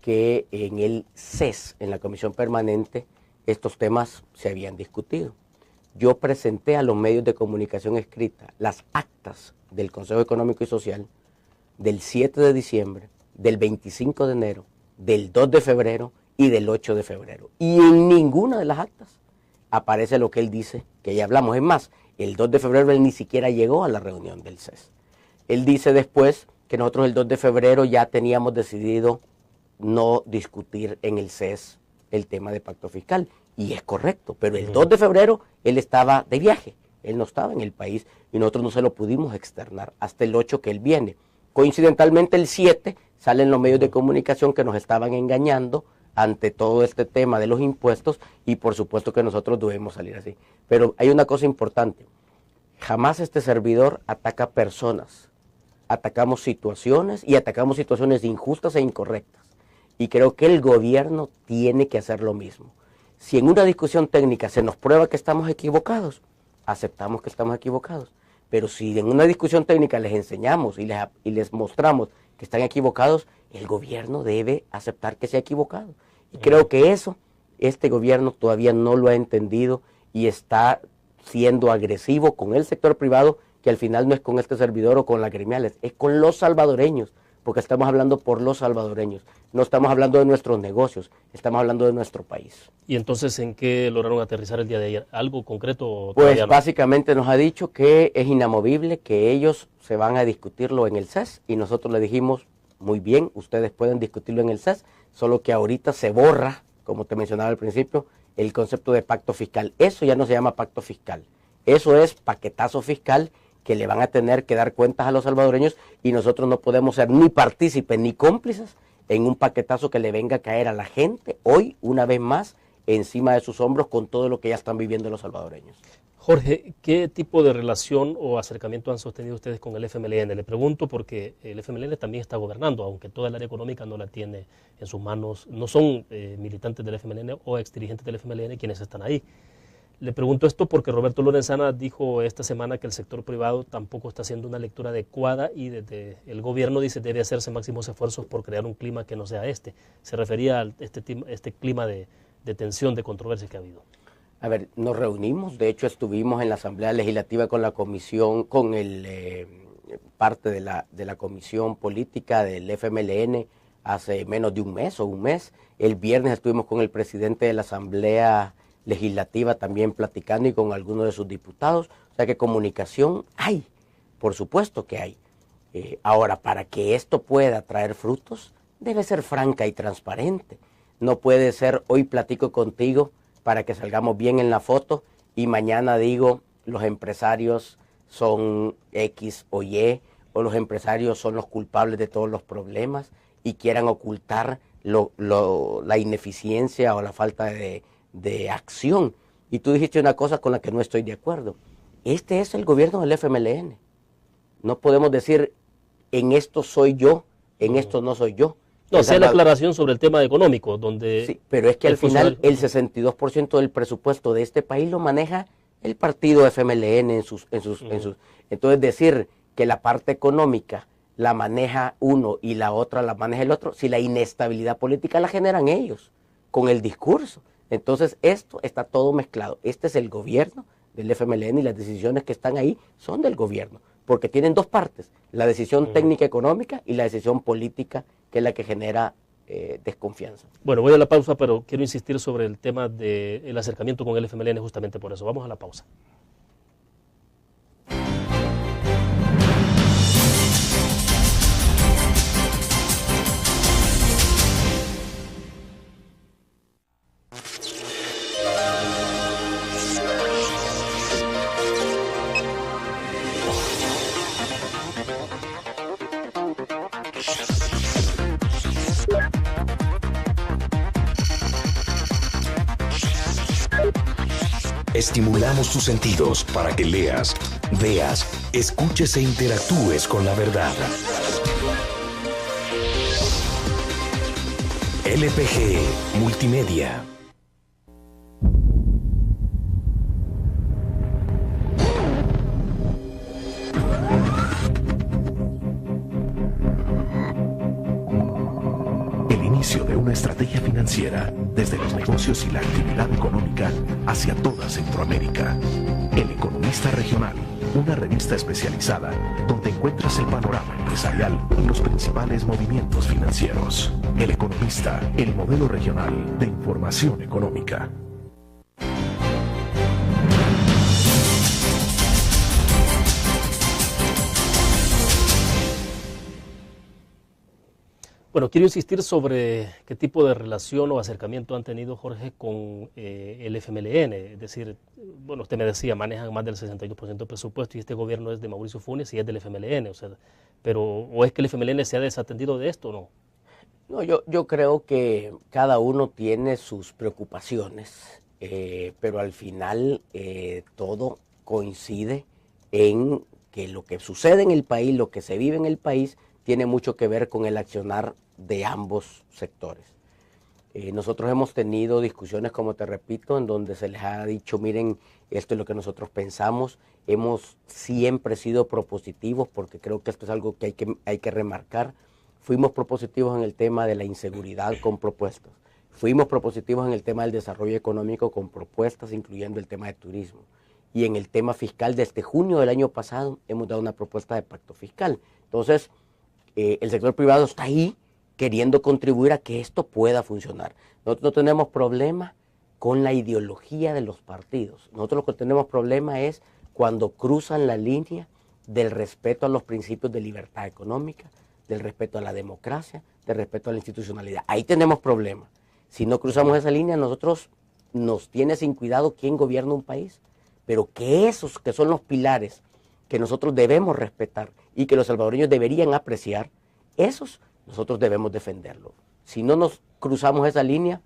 que en el CES, en la Comisión Permanente, estos temas se habían discutido. Yo presenté a los medios de comunicación escrita las actas del Consejo Económico y Social del 7 de diciembre, del 25 de enero, del 2 de febrero y del 8 de febrero. Y en ninguna de las actas aparece lo que él dice, que ya hablamos. Es más, el 2 de febrero él ni siquiera llegó a la reunión del CES. Él dice después que nosotros el 2 de febrero ya teníamos decidido no discutir en el CES el tema de pacto fiscal. Y es correcto, pero el 2 de febrero él estaba de viaje, él no estaba en el país y nosotros no se lo pudimos externar hasta el 8 que él viene. Coincidentalmente el 7 salen los medios de comunicación que nos estaban engañando ante todo este tema de los impuestos y por supuesto que nosotros debemos salir así. Pero hay una cosa importante, jamás este servidor ataca personas, atacamos situaciones y atacamos situaciones injustas e incorrectas. Y creo que el gobierno tiene que hacer lo mismo. Si en una discusión técnica se nos prueba que estamos equivocados, aceptamos que estamos equivocados. Pero si en una discusión técnica les enseñamos y les mostramos que están equivocados, el gobierno debe aceptar que se ha equivocado. Y creo que eso, este gobierno todavía no lo ha entendido y está siendo agresivo con el sector privado, que al final no es con este servidor o con las gremiales, es con los salvadoreños, porque estamos hablando por los salvadoreños. No estamos hablando de nuestros negocios, estamos hablando de nuestro país. ¿Y entonces en qué lograron aterrizar el día de ayer? ¿Algo concreto? Pues no? Básicamente nos ha dicho que es inamovible, que ellos se van a discutirlo en el CES y nosotros le dijimos, muy bien, ustedes pueden discutirlo en el CES, solo que ahorita se borra, como te mencionaba al principio, el concepto de pacto fiscal. Eso ya no se llama pacto fiscal, eso es paquetazo fiscal que le van a tener que dar cuentas a los salvadoreños y nosotros no podemos ser ni partícipes ni cómplices en un paquetazo que le venga a caer a la gente hoy, una vez más, encima de sus hombros con todo lo que ya están viviendo los salvadoreños. Jorge, ¿qué tipo de relación o acercamiento han sostenido ustedes con el FMLN? Le pregunto porque el FMLN también está gobernando, aunque toda el área económica no la tiene en sus manos, no son militantes del FMLN o exdirigentes del FMLN quienes están ahí. Le pregunto esto porque Roberto Lorenzana dijo esta semana que el sector privado tampoco está haciendo una lectura adecuada y desde el gobierno dice debe hacerse máximos esfuerzos por crear un clima que no sea este. Se refería a este clima de tensión, de controversia que ha habido. A ver, nos reunimos, de hecho estuvimos en la Asamblea Legislativa con la comisión, con parte de la comisión política del FMLN hace menos de un mes o un mes. El viernes estuvimos con el presidente de la Asamblea Legislativa también platicando y con algunos de sus diputados. O sea que comunicación hay, por supuesto que hay. Ahora, para que esto pueda traer frutos, debe ser franca y transparente. No puede ser hoy platico contigo para que salgamos bien en la foto y mañana digo los empresarios son X o Y o los empresarios son los culpables de todos los problemas y quieran ocultar la ineficiencia o la falta de acción. Y tú dijiste una cosa con la que no estoy de acuerdo. Este es el gobierno del FMLN. No podemos decir en esto soy yo, en esto no soy yo. No, hacía la aclaración sobre el tema económico, donde... Sí, pero es que al final el 62% del presupuesto de este país lo maneja el partido FMLN en sus. Entonces decir que la parte económica la maneja uno y la otra la maneja el otro, si la inestabilidad política la generan ellos, con el discurso. Entonces esto está todo mezclado. Este es el gobierno del FMLN y las decisiones que están ahí son del gobierno, porque tienen dos partes, la decisión técnica económica y la decisión política, que es la que genera desconfianza. Bueno, voy a la pausa, pero quiero insistir sobre el tema del acercamiento con el FMLN justamente por eso. Vamos a la pausa. Estimulamos tus sentidos para que leas, veas, escuches e interactúes con la verdad. LPG Multimedia. El inicio inicio de una estrategia financiera desde los negocios y la actividad económica hacia toda Centroamérica. El Economista Regional, una revista especializada donde encuentras el panorama empresarial y los principales movimientos financieros. El Economista, el modelo regional de información económica. Bueno, quiero insistir sobre qué tipo de relación o acercamiento han tenido, Jorge, con el FMLN. Es decir, bueno, usted me decía, manejan más del 62% del presupuesto y este gobierno es de Mauricio Funes y es del FMLN. O sea, pero, ¿o es que el FMLN se ha desatendido de esto o no? No, yo creo que cada uno tiene sus preocupaciones, pero al final todo coincide en que lo que sucede en el país, lo que se vive en el país, tiene mucho que ver con el accionar de ambos sectores. Nosotros hemos tenido discusiones, como te repito, en donde se les ha dicho, miren, esto es lo que nosotros pensamos. Hemos siempre sido propositivos, porque creo que esto es algo que hay que remarcar. Fuimos propositivos en el tema de la inseguridad con propuestas. Fuimos propositivos en el tema del desarrollo económico con propuestas, incluyendo el tema de turismo. Y en el tema fiscal, desde junio del año pasado, hemos dado una propuesta de pacto fiscal. Entonces, el sector privado está ahí queriendo contribuir a que esto pueda funcionar. Nosotros no tenemos problema con la ideología de los partidos. Nosotros lo que tenemos problema es cuando cruzan la línea del respeto a los principios de libertad económica, del respeto a la democracia, del respeto a la institucionalidad. Ahí tenemos problemas. Si no cruzamos esa línea, nosotros nos tiene sin cuidado quién gobierna un país, pero que esos que son los pilares que nosotros debemos respetar y que los salvadoreños deberían apreciar, esos nosotros debemos defenderlo. Si no nos cruzamos esa línea,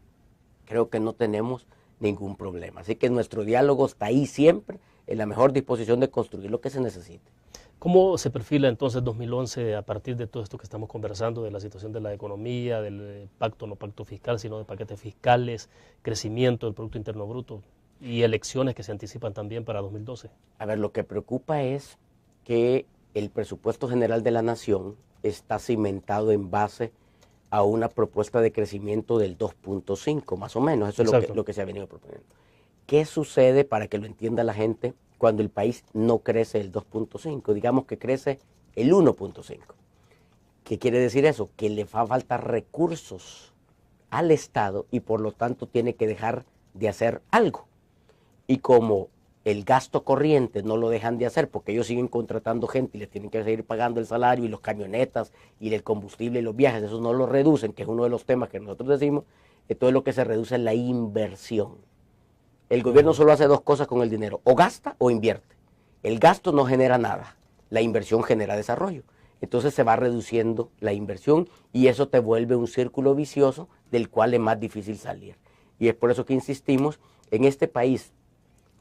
creo que no tenemos ningún problema. Así que nuestro diálogo está ahí siempre, en la mejor disposición de construir lo que se necesite. ¿Cómo se perfila entonces 2011 a partir de todo esto que estamos conversando, de la situación de la economía, del pacto, no pacto fiscal, sino de paquetes fiscales, crecimiento del Producto Interno Bruto y elecciones que se anticipan también para 2012? A ver, lo que preocupa es que el presupuesto general de la nación está cimentado en base a una propuesta de crecimiento del 2.5, más o menos. Eso es lo que se ha venido proponiendo. ¿Qué sucede, para que lo entienda la gente, cuando el país no crece el 2.5? Digamos que crece el 1.5. ¿Qué quiere decir eso? Que le va a faltar recursos al Estado y por lo tanto tiene que dejar de hacer algo. Y como el gasto corriente no lo dejan de hacer porque ellos siguen contratando gente y les tienen que seguir pagando el salario y los camionetas y el combustible y los viajes, eso no lo reducen, que es uno de los temas que nosotros decimos, entonces lo que se reduce es la inversión. El gobierno solo hace dos cosas con el dinero, o gasta o invierte. El gasto no genera nada, la inversión genera desarrollo. Entonces se va reduciendo la inversión y eso te vuelve un círculo vicioso del cual es más difícil salir. Y es por eso que insistimos, en este país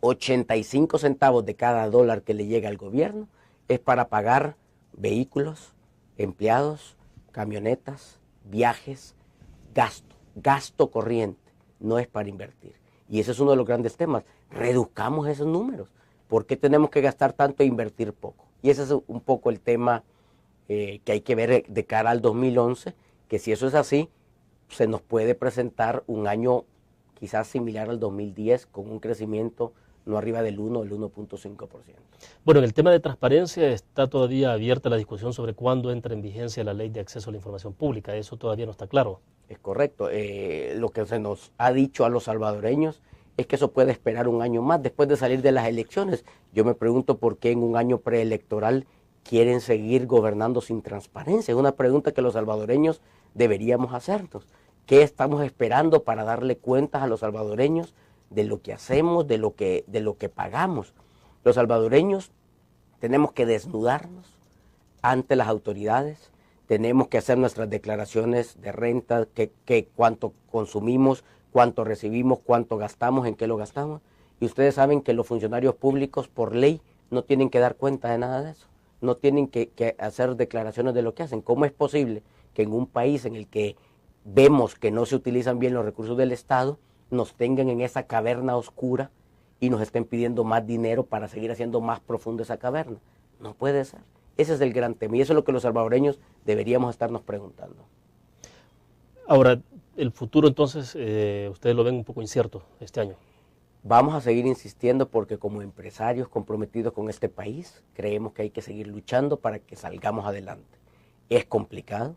85 centavos de cada dólar que le llega al gobierno es para pagar vehículos, empleados, camionetas, viajes, gasto corriente, no es para invertir. Y ese es uno de los grandes temas. Reduzcamos esos números. ¿Por qué tenemos que gastar tanto e invertir poco? Y ese es un poco el tema que hay que ver de cara al 2011, que si eso es así, se nos puede presentar un año quizás similar al 2010 con un crecimiento no arriba del 1 o el 1.5%. Bueno, en el tema de transparencia está todavía abierta la discusión sobre cuándo entra en vigencia la ley de acceso a la información pública. Eso todavía no está claro. Es correcto. Lo que se nos ha dicho a los salvadoreños es que eso puede esperar un año más después de salir de las elecciones. Yo me pregunto por qué en un año preelectoral quieren seguir gobernando sin transparencia. Es una pregunta que los salvadoreños deberíamos hacernos. ¿Qué estamos esperando para darle cuentas a los salvadoreños de lo que hacemos, de lo que pagamos? Los salvadoreños tenemos que desnudarnos ante las autoridades, tenemos que hacer nuestras declaraciones de renta, que cuánto consumimos, cuánto recibimos, cuánto gastamos, en qué lo gastamos. Y ustedes saben que los funcionarios públicos por ley no tienen que dar cuenta de nada de eso, no tienen que hacer declaraciones de lo que hacen. ¿Cómo es posible que en un país en el que vemos que no se utilizan bien los recursos del Estado, nos tengan en esa caverna oscura y nos estén pidiendo más dinero para seguir haciendo más profunda esa caverna? No puede ser. Ese es el gran tema y eso es lo que los salvadoreños deberíamos estarnos preguntando. Ahora, el futuro entonces, ustedes lo ven un poco incierto este año. Vamos a seguir insistiendo porque como empresarios comprometidos con este país, creemos que hay que seguir luchando para que salgamos adelante. Es complicado,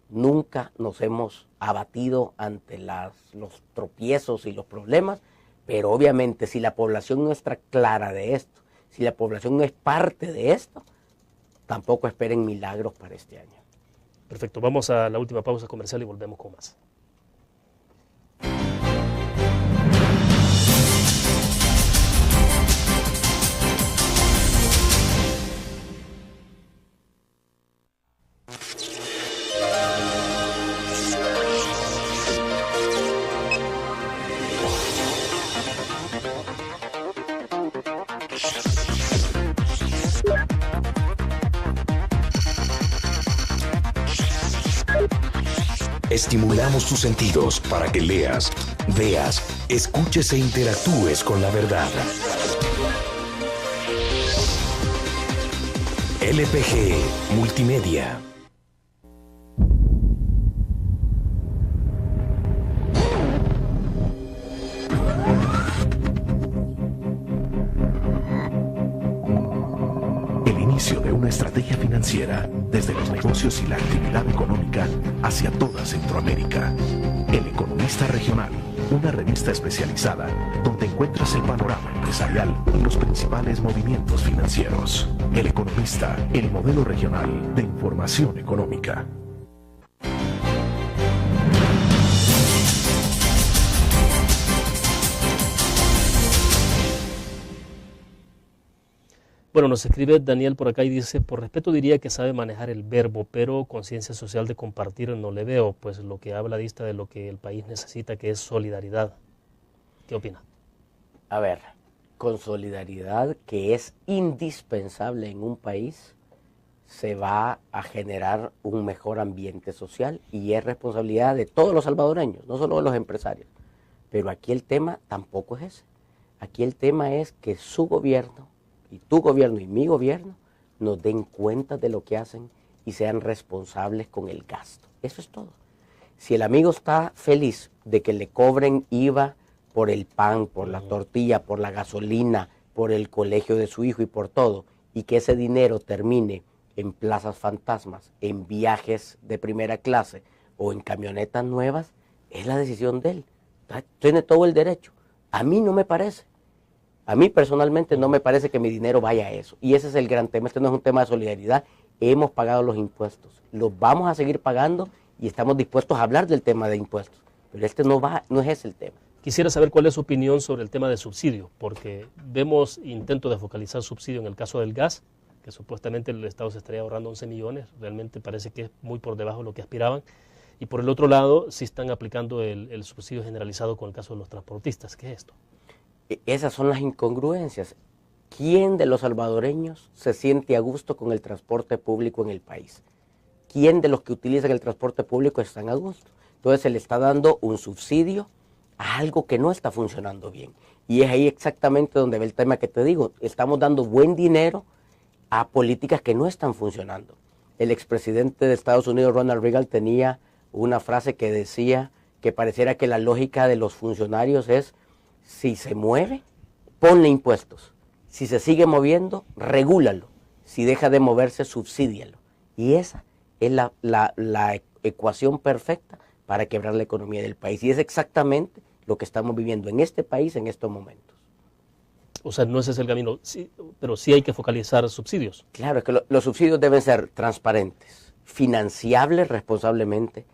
nunca nos hemos abatido ante los tropiezos y los problemas, pero obviamente si la población no está clara de esto, si la población no es parte de esto, tampoco esperen milagros para este año. Perfecto, vamos a la última pausa comercial y volvemos con más. Estimulamos tus sentidos para que leas, veas, escuches e interactúes con la verdad. LPG Multimedia. El inicio de una estrategia financiera desde los negocios y la actividad económica hacia toda Centroamérica. El Economista Regional, una revista especializada donde encuentras el panorama empresarial y los principales movimientos financieros. El Economista, el modelo regional de información económica. Bueno, nos escribe Daniel por acá y dice, por respeto diría que sabe manejar el verbo, pero conciencia social de compartir no le veo, pues lo que habla dista de lo que el país necesita, que es solidaridad. ¿Qué opina? A ver, con solidaridad, que es indispensable en un país, se va a generar un mejor ambiente social y es responsabilidad de todos los salvadoreños, no solo de los empresarios. Pero aquí el tema tampoco es ese. Aquí el tema es que su gobierno, y tu gobierno y mi gobierno nos den cuenta de lo que hacen y sean responsables con el gasto. Eso es todo. Si el amigo está feliz de que le cobren IVA por el pan, por la tortilla, por la gasolina, por el colegio de su hijo y por todo, y que ese dinero termine en plazas fantasmas, en viajes de primera clase o en camionetas nuevas, es la decisión de él. Tiene todo el derecho. A mí no me parece. A mí personalmente no me parece que mi dinero vaya a eso. Y ese es el gran tema. Este no es un tema de solidaridad. Hemos pagado los impuestos. Los vamos a seguir pagando y estamos dispuestos a hablar del tema de impuestos. Pero este no es ese el tema. Quisiera saber cuál es su opinión sobre el tema de subsidio, porque vemos intentos de focalizar subsidio en el caso del gas, que supuestamente el Estado se estaría ahorrando 11 millones. Realmente parece que es muy por debajo de lo que aspiraban. Y por el otro lado, sí están aplicando el subsidio generalizado con el caso de los transportistas. ¿Qué es esto? Esas son las incongruencias. ¿Quién de los salvadoreños se siente a gusto con el transporte público en el país? ¿Quién de los que utilizan el transporte público están a gusto? Entonces se le está dando un subsidio a algo que no está funcionando bien. Y es ahí exactamente donde ve el tema que te digo. Estamos dando buen dinero a políticas que no están funcionando. El expresidente de Estados Unidos, Ronald Reagan, tenía una frase que decía que pareciera que la lógica de los funcionarios es: si se mueve, ponle impuestos. Si se sigue moviendo, regúlalo. Si deja de moverse, subsídialo. Y esa es la ecuación perfecta para quebrar la economía del país. Y es exactamente lo que estamos viviendo en este país en estos momentos. O sea, no ese es el camino, sí, pero sí hay que focalizar subsidios. Claro, es que los subsidios deben ser transparentes, financiables responsablemente,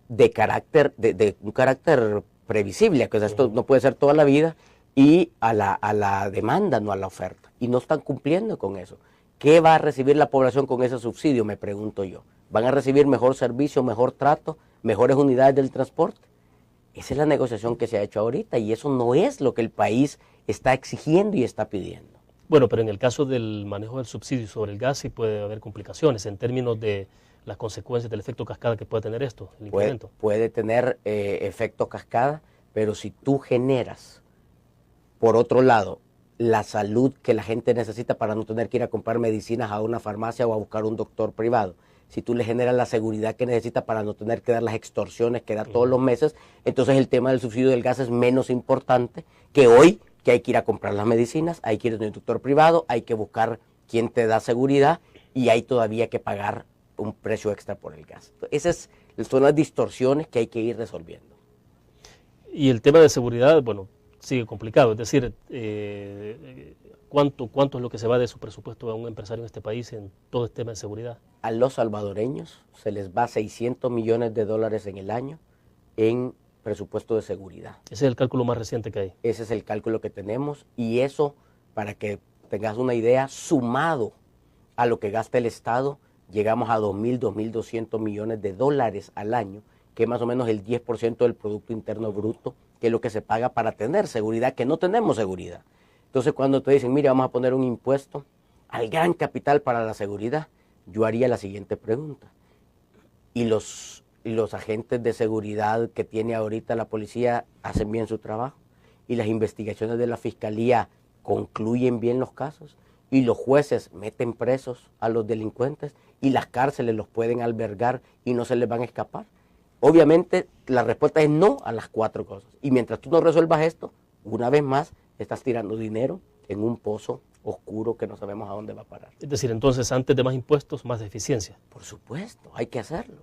de un carácter previsible, que esto no puede ser toda la vida, y a la demanda, no a la oferta. Y no están cumpliendo con eso. ¿Qué va a recibir la población con ese subsidio? Me pregunto yo. ¿Van a recibir mejor servicio, mejor trato, mejores unidades del transporte? Esa es la negociación que se ha hecho ahorita y eso no es lo que el país está exigiendo y está pidiendo. Bueno, pero en el caso del manejo del subsidio sobre el gas sí puede haber complicaciones en términos de las consecuencias del efecto cascada que puede tener esto, el incremento. Puede tener efecto cascada, pero si tú generas, por otro lado, la salud que la gente necesita para no tener que ir a comprar medicinas a una farmacia o a buscar un doctor privado, si tú le generas la seguridad que necesita para no tener que dar las extorsiones que da todos los meses, entonces el tema del subsidio del gas es menos importante que hoy, que hay que ir a comprar las medicinas, hay que ir a un inductor privado, hay que buscar quién te da seguridad y hay todavía que pagar un precio extra por el gas. Esas son las distorsiones que hay que ir resolviendo. Y el tema de seguridad, bueno, sigue complicado, es decir, ¿cuánto es lo que se va de su presupuesto a un empresario en este país en todo este tema de seguridad? A los salvadoreños se les va $600 millones en el año en presupuesto de seguridad. Ese es el cálculo más reciente que hay. Ese es el cálculo que tenemos y eso, para que tengas una idea, sumado a lo que gasta el Estado, llegamos a 2.200 millones de dólares al año, que es más o menos el 10% del Producto Interno Bruto, que es lo que se paga para tener seguridad, que no tenemos seguridad. Entonces cuando te dicen, mira, vamos a poner un impuesto al gran capital para la seguridad, yo haría la siguiente pregunta. ¿Y los agentes de seguridad que tiene ahorita la policía hacen bien su trabajo? ¿Y las investigaciones de la fiscalía concluyen bien los casos? ¿Y los jueces meten presos a los delincuentes? ¿Y las cárceles los pueden albergar y no se les van a escapar? Obviamente la respuesta es no a las 4 cosas. Y mientras tú no resuelvas esto, una vez más estás tirando dinero en un pozo oscuro que no sabemos a dónde va a parar. Es decir, entonces antes de más impuestos, más eficiencia. Por supuesto, hay que hacerlo.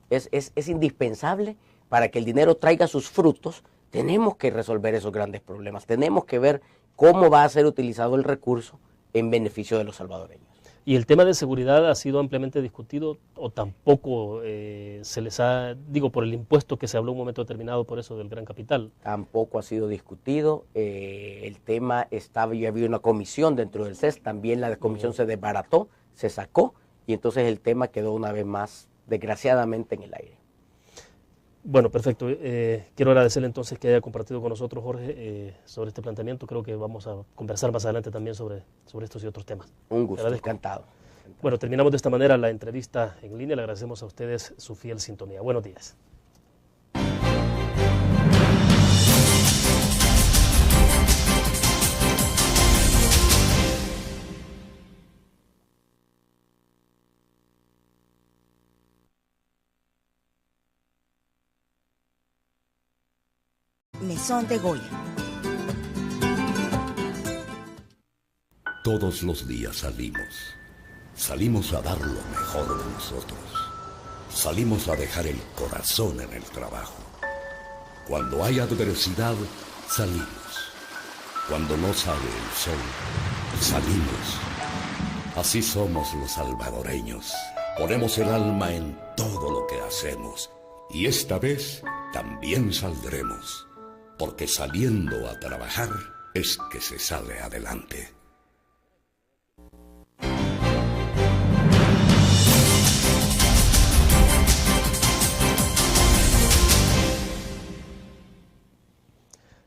Es indispensable para que el dinero traiga sus frutos. Tenemos que resolver esos grandes problemas. Tenemos que ver cómo va a ser utilizado el recurso en beneficio de los salvadoreños. ¿Y el tema de seguridad ha sido ampliamente discutido o tampoco se les ha, digo, por el impuesto que se habló en un momento determinado por eso del gran capital? Tampoco ha sido discutido. El tema estaba, ya había una comisión dentro del CES, también la comisión se desbarató, se sacó y entonces el tema quedó una vez más, desgraciadamente, en el aire. Bueno, perfecto. Quiero agradecerle entonces que haya compartido con nosotros, Jorge, sobre este planteamiento. Creo que vamos a conversar más adelante también sobre estos y otros temas. Un gusto, encantado. Bueno, terminamos de esta manera la entrevista en línea. Le agradecemos a ustedes su fiel sintonía. Buenos días. Mesón de Goya. Todos los días salimos a dar lo mejor de nosotros. Salimos a dejar el corazón en el trabajo. Cuando hay adversidad, salimos. Cuando no sale el sol, salimos. Así somos los salvadoreños. Ponemos el alma en todo lo que hacemos. Y esta vez también saldremos. Porque saliendo a trabajar es que se sale adelante.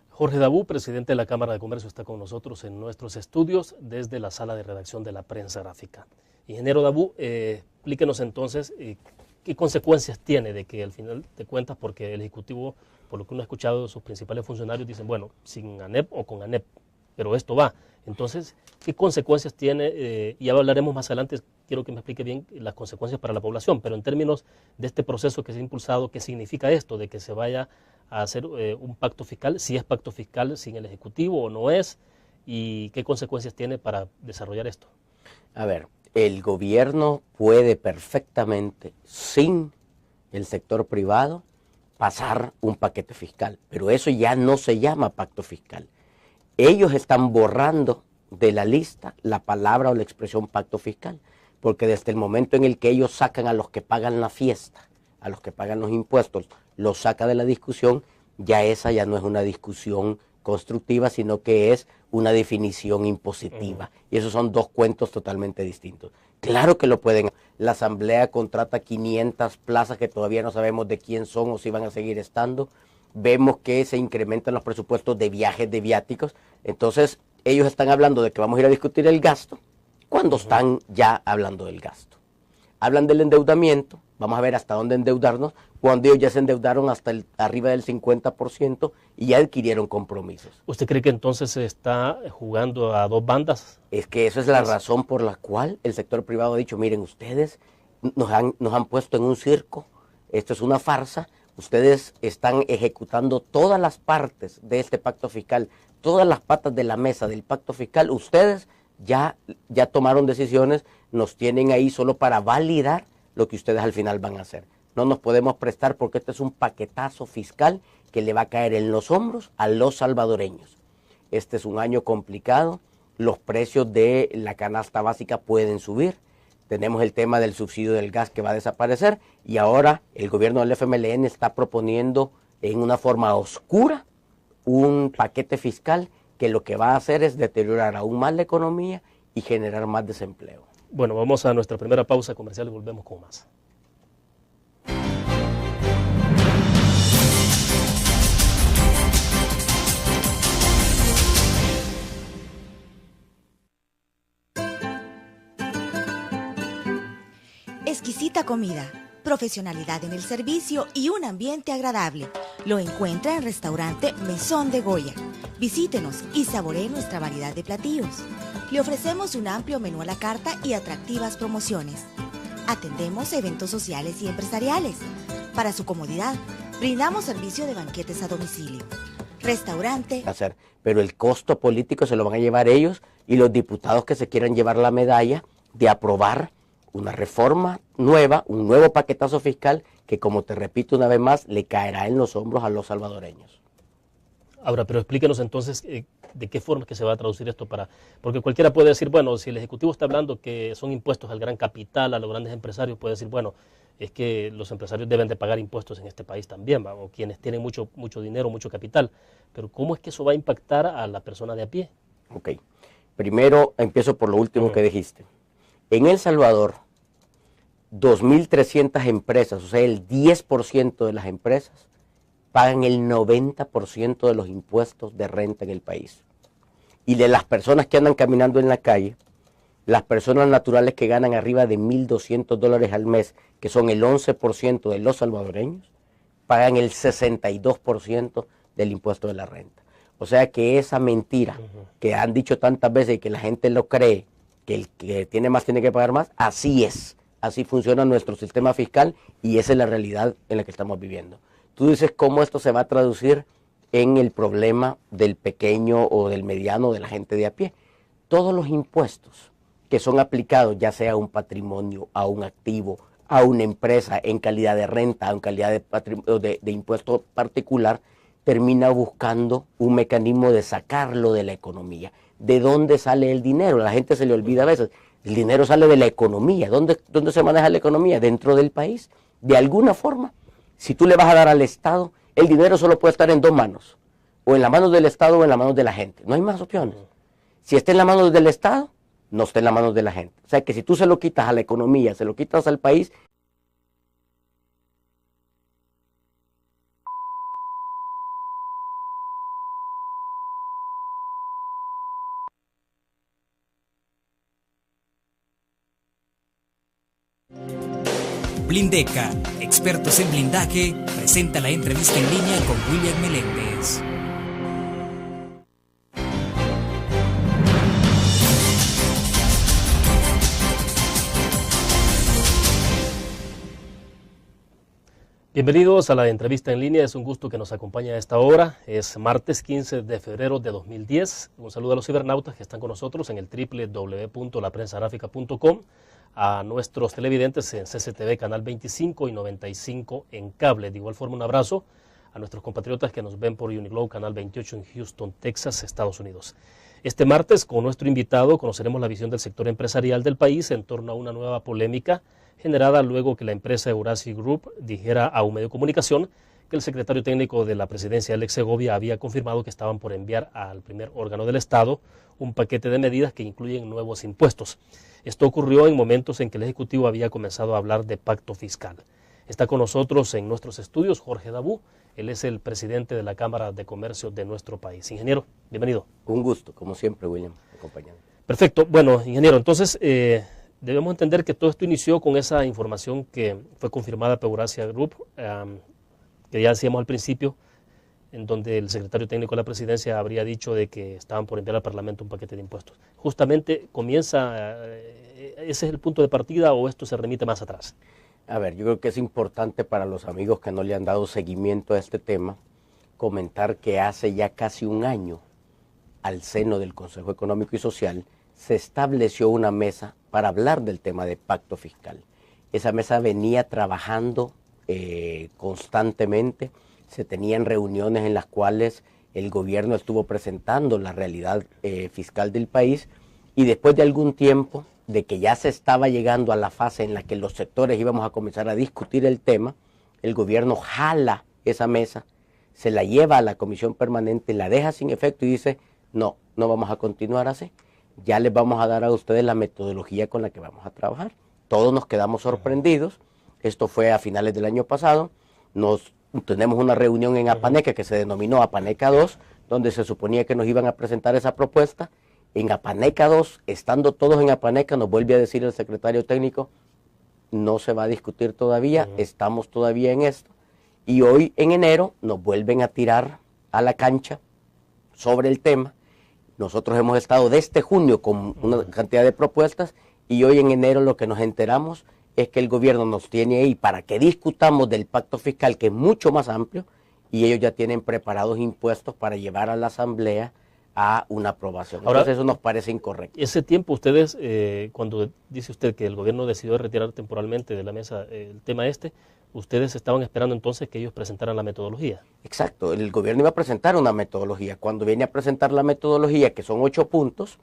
Jorge Dabú, presidente de la Cámara de Comercio, está con nosotros en nuestros estudios desde la sala de redacción de la prensa gráfica. Ingeniero Dabú, explíquenos entonces qué consecuencias tiene de que al final de cuentas, porque el Ejecutivo, por lo que uno ha escuchado de sus principales funcionarios, dicen, bueno, sin ANEP o con ANEP, pero esto va. Entonces, ¿qué consecuencias tiene? Ya hablaremos más adelante, quiero que me explique bien las consecuencias para la población, pero en términos de este proceso que se ha impulsado, ¿qué significa esto de que se vaya a hacer un pacto fiscal? Si es pacto fiscal sin el Ejecutivo o no es, y qué consecuencias tiene para desarrollar esto. A ver, el gobierno puede perfectamente, sin el sector privado, pasar un paquete fiscal, pero eso ya no se llama pacto fiscal. Ellos están borrando de la lista la palabra o la expresión pacto fiscal, porque desde el momento en el que ellos sacan a los que pagan la fiesta, a los que pagan los impuestos, los saca de la discusión, ya esa ya no es una discusión constructiva, sino que es una definición impositiva. Y esos son dos cuentos totalmente distintos. Claro que lo pueden. La Asamblea contrata 500 plazas que todavía no sabemos de quién son o si van a seguir estando. Vemos que se incrementan los presupuestos de viajes, de viáticos. Entonces, ellos están hablando de que vamos a ir a discutir el gasto cuando están ya hablando del gasto. Hablan del endeudamiento, vamos a ver hasta dónde endeudarnos, cuando ellos ya se endeudaron hasta arriba del 50% y ya adquirieron compromisos. ¿Usted cree que entonces se está jugando a dos bandas? Es que eso es la razón por la cual el sector privado ha dicho, miren ustedes, nos han puesto en un circo, esto es una farsa, ustedes están ejecutando todas las partes de este pacto fiscal, todas las patas de la mesa del pacto fiscal, ustedes ya tomaron decisiones, nos tienen ahí solo para validar lo que ustedes al final van a hacer. No nos podemos prestar porque este es un paquetazo fiscal que le va a caer en los hombros a los salvadoreños. Este es un año complicado, los precios de la canasta básica pueden subir, tenemos el tema del subsidio del gas que va a desaparecer y ahora el gobierno del FMLN está proponiendo en una forma oscura un paquete fiscal que lo que va a hacer es deteriorar aún más la economía y generar más desempleo. Bueno, vamos a nuestra primera pausa comercial y volvemos con más. Exquisita comida, profesionalidad en el servicio y un ambiente agradable. Lo encuentra en Restaurante Mesón de Goya. Visítenos y saboree nuestra variedad de platillos. Le ofrecemos un amplio menú a la carta y atractivas promociones. Atendemos eventos sociales y empresariales. Para su comodidad, brindamos servicio de banquetes a domicilio. Restaurante. Pero el costo político se lo van a llevar ellos y los diputados que se quieran llevar la medalla de aprobar una reforma nueva, un nuevo paquetazo fiscal que, como te repito una vez más, le caerá en los hombros a los salvadoreños. Ahora, pero explíquenos entonces de qué forma que se va a traducir esto porque cualquiera puede decir, bueno, si el Ejecutivo está hablando que son impuestos al gran capital, a los grandes empresarios, puede decir, bueno, es que los empresarios deben de pagar impuestos en este país también, o quienes tienen mucho dinero, mucho capital. Pero ¿cómo es que eso va a impactar a la persona de a pie? Ok, primero empiezo por lo último que dijiste. En El Salvador, 2.300 empresas, o sea, el 10% de las empresas, pagan el 90% de los impuestos de renta en el país. Y de las personas que andan caminando en la calle, las personas naturales que ganan arriba de $1.200 al mes, que son el 11% de los salvadoreños, pagan el 62% del impuesto de la renta. O sea que esa mentira que han dicho tantas veces y que la gente lo cree, que el que tiene más tiene que pagar más, así es. Así funciona nuestro sistema fiscal y esa es la realidad en la que estamos viviendo. Tú dices cómo esto se va a traducir en el problema del pequeño o del mediano, de la gente de a pie. Todos los impuestos que son aplicados, ya sea a un patrimonio, a un activo, a una empresa en calidad de renta, en calidad de impuesto particular, termina buscando un mecanismo de sacarlo de la economía. ¿De dónde sale el dinero? A la gente se le olvida a veces. El dinero sale de la economía. ¿Dónde se maneja la economía? Dentro del país. De alguna forma, si tú le vas a dar al Estado, el dinero solo puede estar en dos manos. O en las manos del Estado o en las manos de la gente. No hay más opciones. Si está en las manos del Estado, no está en las manos de la gente. O sea que si tú se lo quitas a la economía, se lo quitas al país, Blindeca, expertos en blindaje, presenta la entrevista en línea con William Meléndez. Bienvenidos a la entrevista en línea, es un gusto que nos acompañe a esta hora. Es martes 15 de febrero de 2010. Un saludo a los cibernautas que están con nosotros en el www.laprensagráfica.com, a nuestros televidentes en CCTV Canal 25 y 95 en cable. De igual forma, un abrazo a nuestros compatriotas que nos ven por Uniglow Canal 28 en Houston, Texas, Estados Unidos. Este martes, con nuestro invitado, conoceremos la visión del sector empresarial del país en torno a una nueva polémica generada luego que la empresa Eurasia Group dijera a un medio de comunicación que el secretario técnico de la presidencia, Alex Segovia, había confirmado que estaban por enviar al primer órgano del Estado un paquete de medidas que incluyen nuevos impuestos. Esto ocurrió en momentos en que el Ejecutivo había comenzado a hablar de pacto fiscal. Está con nosotros en nuestros estudios Jorge Dabú. Él es el presidente de la Cámara de Comercio de nuestro país. Ingeniero, bienvenido. Un gusto, como siempre, William, acompañando. Perfecto. Bueno, ingeniero, entonces debemos entender que todo esto inició con esa información que fue confirmada por Eurasia Group, que ya decíamos al principio, en donde el secretario técnico de la presidencia habría dicho de que estaban por enviar al Parlamento un paquete de impuestos. Justamente ¿ese es el punto de partida o esto se remite más atrás? A ver, yo creo que es importante para los amigos que no le han dado seguimiento a este tema, comentar que hace ya casi un año, al seno del Consejo Económico y Social, se estableció una mesa para hablar del tema de pacto fiscal. Esa mesa venía trabajando constantemente, se tenían reuniones en las cuales el gobierno estuvo presentando la realidad fiscal del país, y después de algún tiempo de que ya se estaba llegando a la fase en la que los sectores íbamos a comenzar a discutir el tema, el gobierno jala esa mesa, se la lleva a la comisión permanente, la deja sin efecto y dice, no vamos a continuar así, ya les vamos a dar a ustedes la metodología con la que vamos a trabajar. Todos nos quedamos sorprendidos, esto fue a finales del año pasado, tenemos una reunión en Apaneca que se denominó Apaneca 2, donde se suponía que nos iban a presentar esa propuesta. En Apaneca 2, estando todos en Apaneca, nos vuelve a decir el secretario técnico, no se va a discutir todavía, estamos todavía en esto. Y hoy en enero nos vuelven a tirar a la cancha sobre el tema. Nosotros hemos estado desde junio con una cantidad de propuestas y hoy en enero lo que nos enteramos es que el gobierno nos tiene ahí para que discutamos del pacto fiscal, que es mucho más amplio, y ellos ya tienen preparados impuestos para llevar a la Asamblea a una aprobación. Ahora, entonces eso nos parece incorrecto. Ese tiempo ustedes, cuando dice usted que el gobierno decidió retirar temporalmente de la mesa el tema ustedes estaban esperando entonces que ellos presentaran la metodología. Exacto, el gobierno iba a presentar una metodología. Cuando viene a presentar la metodología, que son 8 puntos,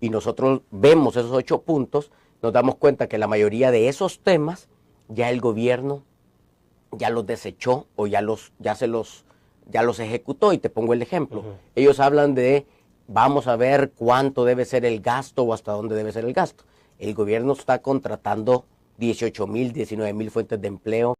y nosotros vemos esos 8 puntos, nos damos cuenta que la mayoría de esos temas ya el gobierno ya los desechó o ya los ejecutó. Y te pongo el ejemplo. Ellos hablan de, vamos a ver cuánto debe ser el gasto o hasta dónde debe ser el gasto. El gobierno está contratando 18,000, 19,000 fuentes de empleo